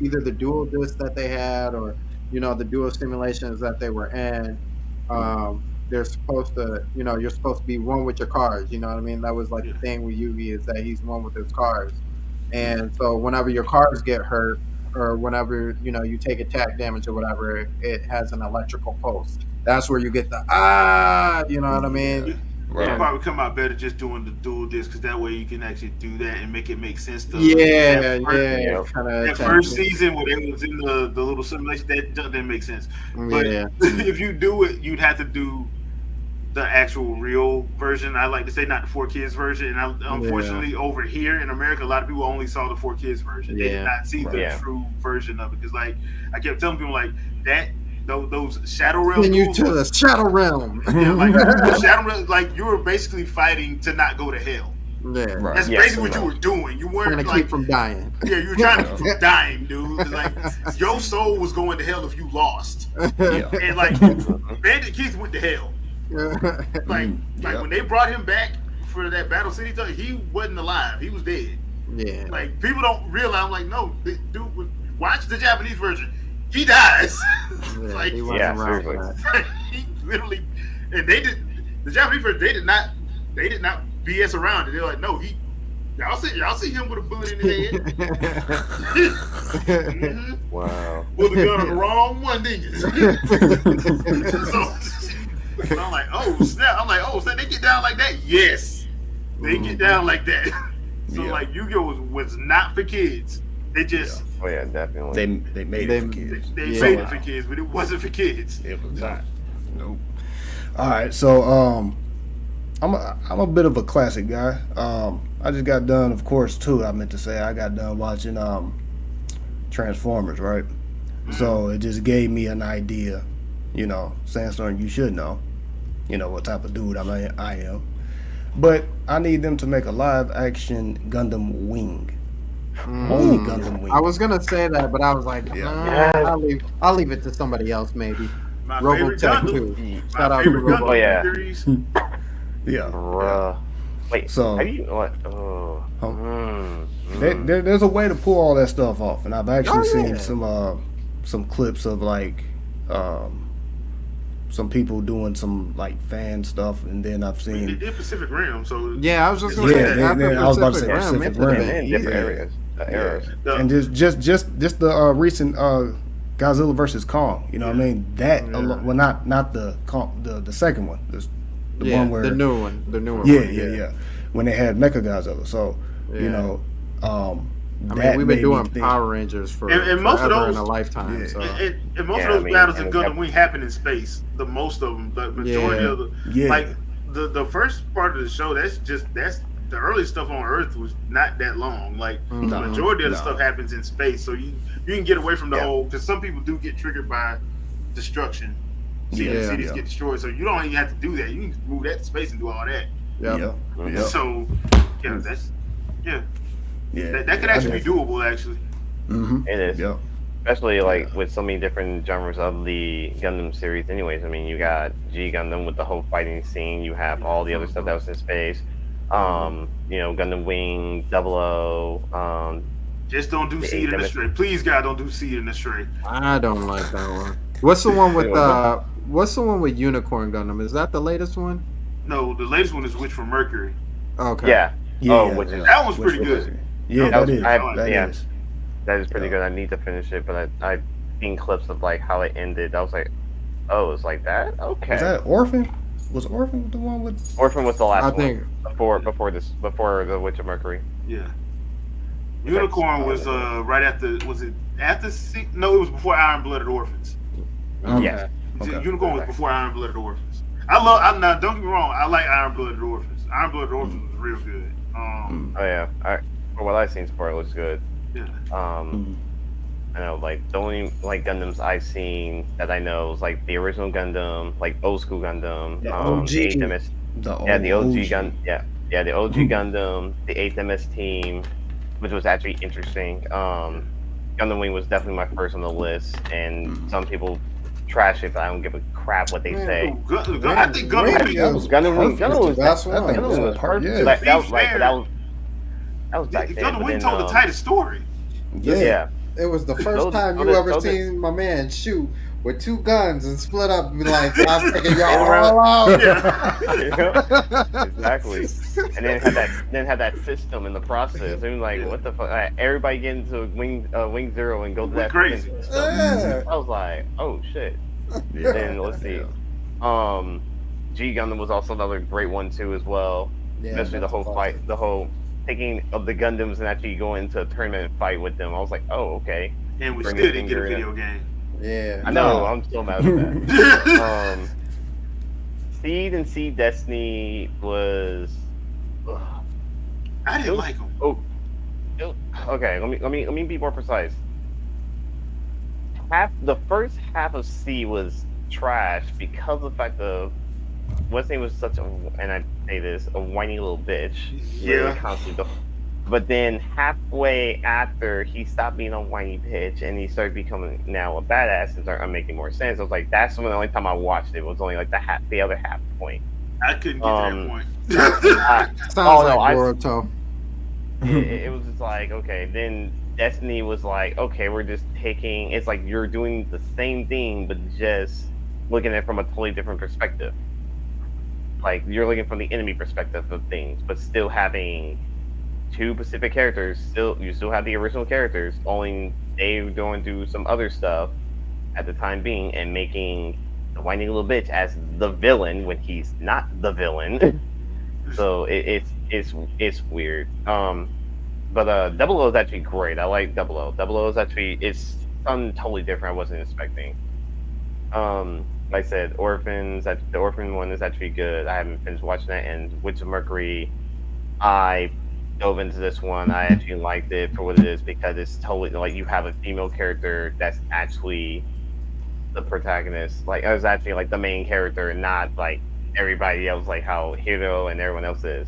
either the dual disc that they had or the dual simulations that they were in. They're supposed to, you're supposed to be one with your cards. You know what I mean? That was like the thing with Yugi is that he's one with his cards. And so whenever your cards get hurt or whenever, you take attack damage or whatever, it has an electrical pulse. That's where you get the, you know what I mean? It'll probably come out better just doing the dual disc because that way you can actually do that and make it make sense. To Yeah. That first season where they was in the little simulation, that didn't make sense. But if you do it, you'd have to do the actual real version. I like to say not the 4Kids version. And unfortunately, over here in America, a lot of people only saw the 4Kids version. They did not see the true version of it. Because, like, I kept telling people, like, those Shadow Realm. Send you to the Shadow Realm. Yeah, like, the Shadow Realm, like, you were basically fighting to not go to hell. Yeah. Right. That's basically what you were doing. You weren't Trying to like, keep from dying. yeah, you were trying to keep from dying, dude. Like, your soul was going to hell if you lost. Yeah. And, like, Bandit Keith went to hell. Like when they brought him back for that Battle City stuff, he wasn't alive. He was dead. Yeah. Like, people don't realize. I'm like, no, this dude, watch the Japanese version. He dies. Like, he wasn't around for that. he literally, and the Japanese version, they did not BS around it. They're like, no, y'all see him with a bullet in his head. Mm-hmm. Wow. Pulled the gun on the wrong one, didn't you? So I'm like, oh snap! They get down like that? Yes, they get down like that. So like, Yu-Gi-Oh was not for kids. They just Oh yeah, definitely. They made it for kids. they made it for kids, but it wasn't for kids. It was not. Nope. All right, so I'm a bit of a classic guy. I just got done, of course, too. I meant to say I got done watching Transformers, right? So it just gave me an idea. Sandstorm, you should know. What type of dude I am. But I need them to make a live action Gundam Wing. Only Gundam Wing. I was gonna say that, but I was like, I'll leave it to somebody else maybe. My favorite Robotech Gundam. too. My Shout out to favorite Robotech. Gundam yeah. series. Yeah. Bruh. Wait, So- how do you what? Oh, There's a way to pull all that stuff off, and I've actually Oh, yeah. seen some clips of like some people doing some like fan stuff, and then I've They seen did Pacific Rim, so Yeah, I was just gonna Yeah, say they- after I was about to say Pacific Rim, Pacific it's Rim. been in different Yeah. areas. Eras. and just the recent Godzilla versus Kong. You know what I mean? That well, not the Kong, the second one, the yeah, one where the new one. yeah, when they had Mecha Godzilla. So Yeah. you know, I mean, that we've been made me doing think- Power Rangers for And most of forever those- in a lifetime. Yeah. So and most Yeah, of those I mean, battles in and Gundam that- Wing happen in space. The most of them, the majority Yeah. of the Yeah. like the first part of the show. That's the early stuff on Earth was not that long. Like the No. majority of the No. stuff happens in space, so you can get away from the Yeah. whole. Because some people do get triggered by destruction. Yeah. Cities Yeah. get destroyed, so you don't even have to do that. You can move that to space and do all that. Yep. Yeah. So yeah, that's Yeah. that could actually be doable. Actually, Mm-hmm. It is. Yeah. Especially like with so many different genres of the Gundam series. Anyways, I mean, you got G Gundam with the whole fighting scene. You have all the other stuff that was in space. You know, Gundam Wing, 00. just don't do The Seed and the eight Stray. Please, God, don't do Seed and the Stray. I don't like that one. What's the one with Unicorn Gundam? Is that the latest one? No, the latest one is Witch from Mercury. Okay. Yeah. Yeah. Oh, which is That one's Which pretty was- good. Yeah, That that was- is. I- That yeah. is. that is pretty Yeah. good. I need to finish it, but I've seen clips of like how it ended. I was like, oh, it's like that. Okay. Was that Orphan? Was Orphan the one with? Orphan was the last I one think before the Witch of Mercury. Yeah. Unicorn was right after. Was it after? No, it was before Iron Blooded Orphans. Yeah. Okay. Unicorn was before Iron Blooded Orphans. Now don't get me wrong. I like Iron Blooded Orphans. Iron Blooded Orphans was real good. Oh yeah. From what I've seen so far, it looks good. Yeah. I know, like the only like Gundams I've seen that I know is like the original Gundam, like old school Gundam, The the OG. 8th MS, the OG Gun, the OG Gundam, the 8th MS team, which was actually interesting. Gundam Wing was definitely my first on the list, and some people trash it, but I don't give a crap what they say. I think Gundam Wing. that was Gundam Wing, perfect. Gundam was That's I one. think it was Gundam was perfect. perfect. Yeah. That was right, but that was back then. Gundam but Wing then, told the tightest story. Yeah. It was the first So- time so you did- ever so did- seen my man shoot with two guns and split up and be like, I'm taking y'all all out. Exactly. And then had that system in the process. It was like, what the fuck? Everybody get into Wing Zero and go to that Crazy. freaking- Yeah. I was like, oh shit. Yeah. Then let's see. G Gundam was also another great one too as well. Yeah, Especially the that's whole a fight, the whole taking of the Gundams and actually going into a tournament and fight with them. I was like, oh okay. And we Bring still the didn't get a finger in. video game. Yeah. I know. No. I'm still mad at that. Seed and Seed Destiny was. I It didn't was- like them. Okay, let me be more precise. The first half of C was trash because of the fact of Wesley was such a, and I say this, a whiny little bitch. Yeah. Really constantly. But then halfway after he stopped being a whiny bitch and he started becoming now a badass and started making more sense. I was like, that's when the only time I watched it was only like the other half point. I couldn't get to that point. Sounds Oh, no, like I- Boruto. it was just like, okay, then Destiny was like, okay, we're just taking, it's like you're doing the same thing but just looking at it from a totally different perspective. Like you're looking from the enemy perspective of things, but still having two Pacific characters. You still have the original characters, only they're going to do some other stuff at the time being, and making the whiny little bitch as the villain when he's not the villain. So it's weird. But 00 is actually great. I like 00. 00 is actually, it's something totally different. I wasn't expecting. Like I said, the Orphan one is actually good. I haven't finished watching that. And Witch of Mercury, I dove into this one. I actually liked it for what it is because it's totally like you have a female character that's actually the protagonist. Like, it was actually like the main character, and not like everybody else, like how Hiro and everyone else is.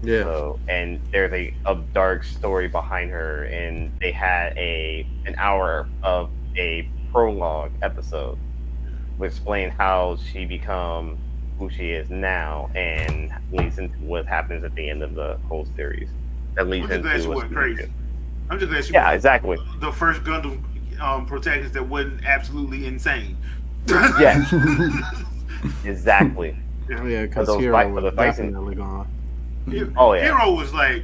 Yeah. So, and there's a dark story behind her, and they had an hour of a prologue episode which explained how she become who she is now, and leads into what happens at the end of the whole series. That leads I'm just glad into she what's wasn't crazy. I'm just glad she Yeah, was exactly. the first Gundam protagonist that wasn't absolutely insane. Yeah, exactly. Yeah, because those Hero fight- was the fights in- definitely gone. Oh, yeah. Hero was like,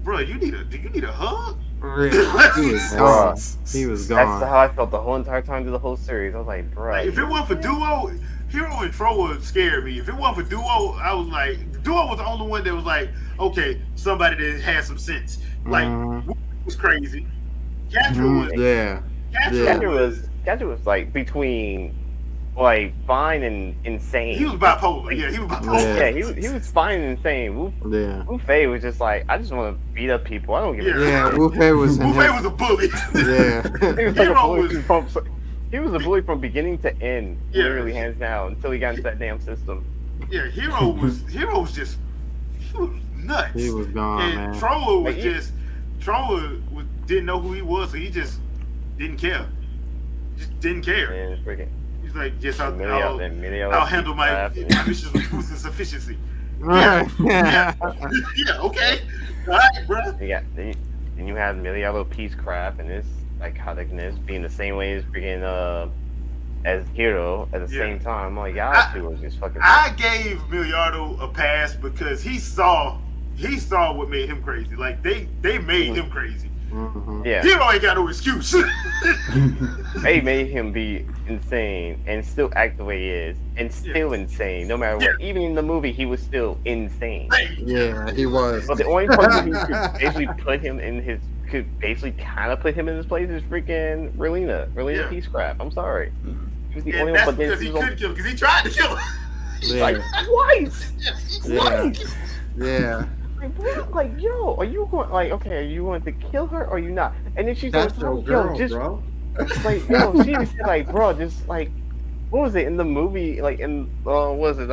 bro, do you need a hug? He was gone. He was That's gone. how I felt the whole entire time through the whole series. I was like, bro. Like, if it wasn't for Duo, Hero and Troa scared me. If it wasn't for Duo, I was like, Duo was the only one that was like, okay, somebody that had some sense. Like, Wu was crazy. Catra was, Yeah. Catra Gadget was like between like fine and insane. he was bipolar. Yeah, he was bipolar. Yeah, he was fine and insane. Wu Fei was just like, I just want to beat up people. I don't give a Yeah, Wu Fei was in Wu Fei his- was a bully. Yeah. He was like a Hero bully was- he was a bully from beginning to end, Yeah. literally hands down, until he got into that damn system. Yeah, Hero was just he was nuts. He was gone, and man. Troa was Like, didn't know who he was, so he just didn't care. Just didn't care. And freaking He's like, yes, I'll I'll handle my missions with truth and sufficiency. Yeah. Yeah, okay. All right, bro. Then you have Milialo Peacecraft and his psychoticness being the same way as freaking as Hero at the same time. I'm like, y'all two are just fucking. I gave Miliardo a pass because he saw what made him crazy. Like they made him crazy. Yeah. Hero ain't got no excuse. They made him be insane and still act the way he is, and still insane no matter what. Even in the movie, he was still insane. Yeah, he was. But the only person who could basically kind of put him in his place is freaking Relina Peacecraft. I'm sorry. He was the And only that's one, but because he couldn't kill him, because he tried to kill him. like twice. Yeah. Yeah. Like, bro, like, yo, are you going? Like, okay, are you going to kill her or are you not? And then she's That's like, your yo, girl, just bro. like, yo, she was like, bro, just like, what was it in the movie? Like, in what was it?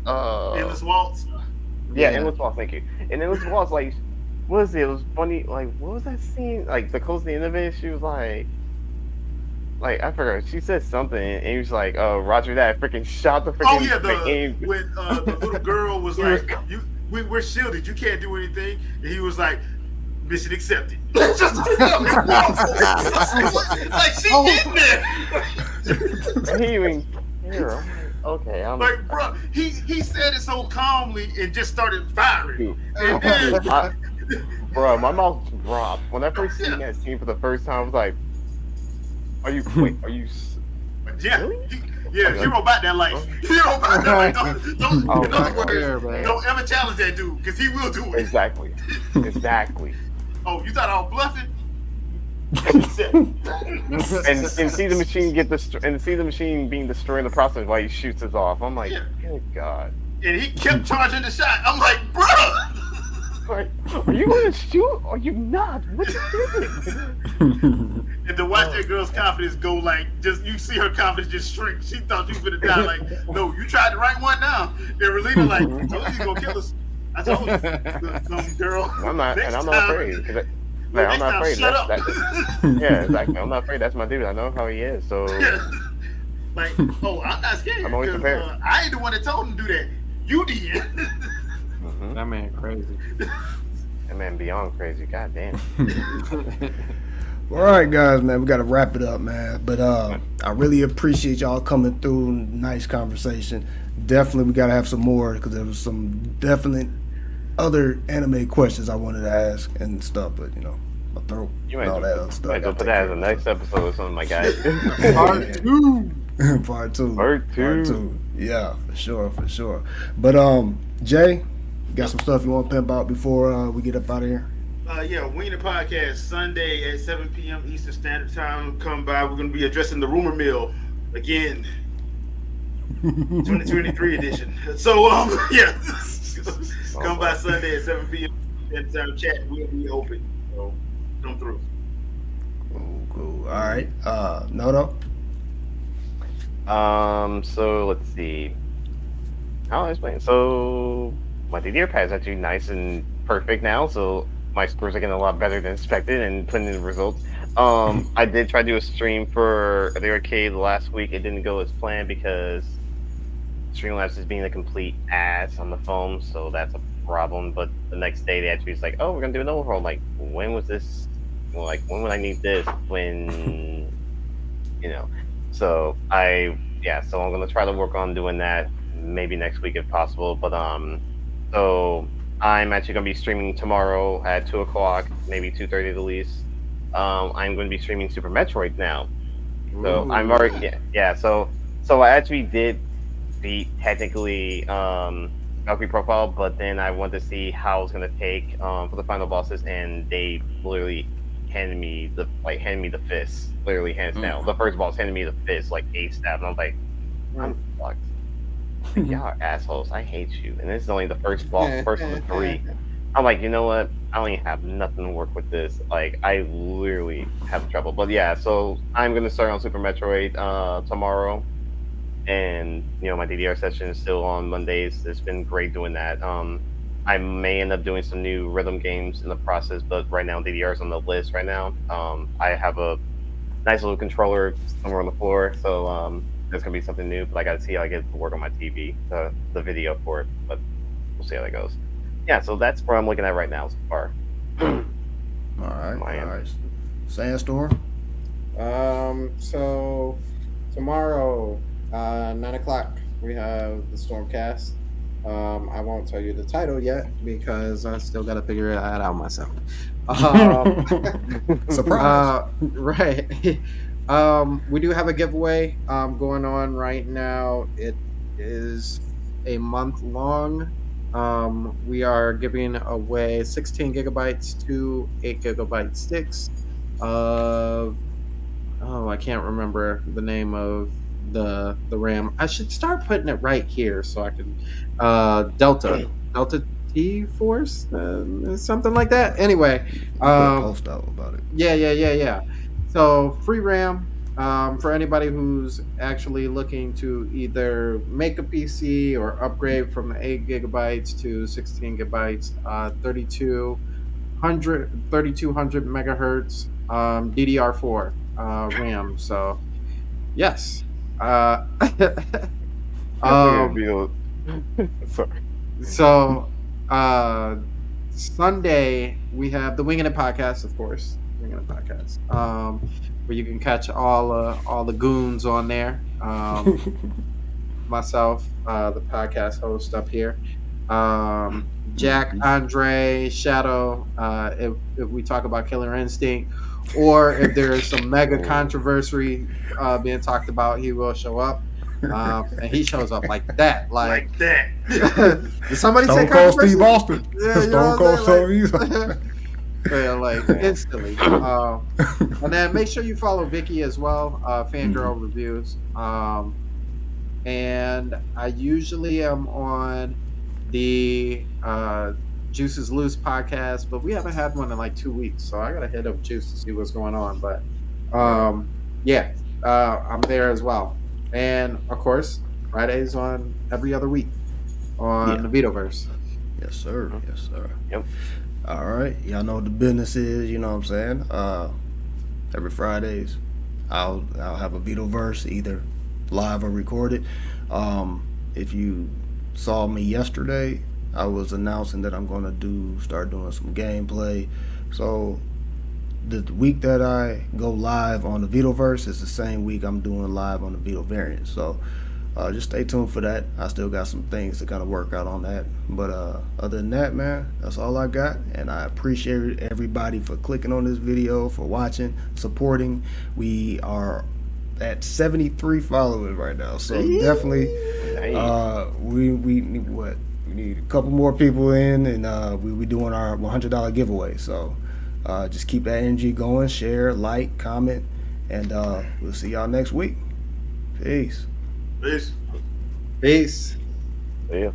Endless Waltz. Yeah, Endless Waltz. Thank you. And Endless Waltz, like, what was it? It was funny. Like, what was that scene? Like, the close to the end of it, she was like, I forgot. She said something, and he was like, Roger that. Freaking shot the freaking. Oh yeah, when the little girl was like, we're shielded. You can't do anything. And he was like, mission accepted. Like she in there. He even care. I'm like, okay, I'm like, bro, he said it so calmly and just started firing. And then, bro, my mouth dropped when I first seen that scene for the first time. I was like, "Are you? yeah, really? Yeah, Hero about that life. Hero about that life. Don't ever challenge that dude, because he will do it. Exactly. Oh, you thought I was bluffing? and see the machine see the machine being destroyed in the process while he shoots us off. I'm like, good God. And he kept charging the shot. I'm like, bruh! Like, are you going to shoot or are you not? What you doing? And to watch that girl's confidence go like, just you see her confidence just shrink. She thought she was gonna die. Like, no, you tried to write one down. And Relina like, I told you gonna kill us. I told you, girl. I'm not, next and I'm time, not afraid. Like, I'm not afraid. Shut up. Yeah, exactly. I'm not afraid. That's my dude. I know how he is. So, like, oh, I'm not scared. I'm always prepared. I ain't the one that told him to do that. You did. That man crazy. That man beyond crazy. God damn. All right, guys, man, we got to wrap it up, man. But I really appreciate y'all coming through. Nice conversation. Definitely, we got to have some more because there was some definite other anime questions I wanted to ask and stuff. But you know, my throat You and all that other might stuff. go put that as a next episode or something, my guy. Part 2. Part two. Part two. Yeah, for sure. But Jay, you got some stuff you want to pimp out before we get up out of here? Yeah, Wiener Podcast, Sunday at 7 p.m. Eastern Standard Time. Come by. We're going to be addressing the rumor mill again. 2023 edition. So, yeah. Come by Sunday at 7 p.m. Standard Time. Chat will be open. So, come through. Cool. All right. Noto? So let's see. How do I explain? So my DDR pad is actually nice and perfect now, so my scores are getting a lot better than expected and putting in the results. I did try to do a stream for the arcade last week. It didn't go as planned because Streamlabs is being a complete ass on the phone, so that's a problem. But the next day they actually was like, "Oh, we're gonna do an overhaul." I'm like, when was this? Well, like, when would I need this? When, you know? So so I'm gonna try to work on doing that maybe next week if possible. But so I'm actually gonna be streaming tomorrow at 2:00, maybe 2:30 the least. I'm going to be streaming Super Metroid now. So I'm already So I actually did beat technically Valkyrie Profile, but then I wanted to see how it's gonna take for the final bosses, and they literally handed me the fist, literally hands down. The first boss handed me the fist like ASAP, and I was like, I'm fucked. Like, y'all are assholes. I hate you. And this is only the first boss, first of the 3. I'm like, you know what? I don't even have nothing to work with this. Like, I literally have trouble. But yeah, so I'm gonna start on Super Metroid tomorrow. And my DDR session is still on Mondays. It's been great doing that. I may end up doing some new rhythm games in the process, but right now DDR is on the list right now. I have a nice little controller somewhere on the floor, so there's gonna be something new. But I gotta see how I get to work on my TV, the video for it. But we'll see how that goes. Yeah, so that's where I'm looking at right now so far. All right. Sandstorm. So tomorrow, 9:00, we have the Stormcast. I won't tell you the title yet because I still got to figure that out myself. Surprise. Right. We do have a giveaway going on right now. It is a month long. We are giving away 16 gigabytes to 8 gigabyte sticks of, I can't remember the name of the RAM. I should start putting it right here so I can, Delta T Force, something like that. Anyway, Post out about it. Yeah. So free RAM. For anybody who's actually looking to either make a PC or upgrade from the 8 gigabytes to 16 gigabytes, 3200 megahertz DDR4 RAM. So, yes. Sorry. So, Sunday we have the Winging It podcast, of course. Winging It podcast. Where you can catch all the goons on there. Myself, the podcast host up here. Jack, Andre, Shadow. If we talk about Killer Instinct, or if there's some mega controversy being talked about, he will show up. And he shows up like that. Like that. Did somebody say Stone Cold controversy? Steve Austin. Yeah, Stone Cold Steve. Yeah, like instantly. And then make sure you follow Vicky as well, Fangirl Reviews. And I usually am on the Juices Loose podcast, but we haven't had one in like 2 weeks, so I gotta hit up Juice to see what's going on. But I'm there as well. And of course, Fridays on every other week on the Vitoverse. Yes, sir. Yes, sir. Yep. All right. Y'all know what the business is, you know what I'm saying? Every Fridays, I'll have a Vitoverse, either live or recorded. If you saw me yesterday, I was announcing that I'm going to start doing some gameplay. So the week that I go live on the Vitoverse is the same week I'm doing live on the Vito variant. So just stay tuned for that. I still got some things to kind of work out on that. But other than that, man, that's all I got. And I appreciate everybody for clicking on this video, for watching, supporting. We are at 73 followers right now. So definitely we need what? We need a couple more people in, and we'll be doing our $100 giveaway. So just keep that energy going, share, like, comment, and we'll see y'all next week. Peace. Peace. Peace. See ya.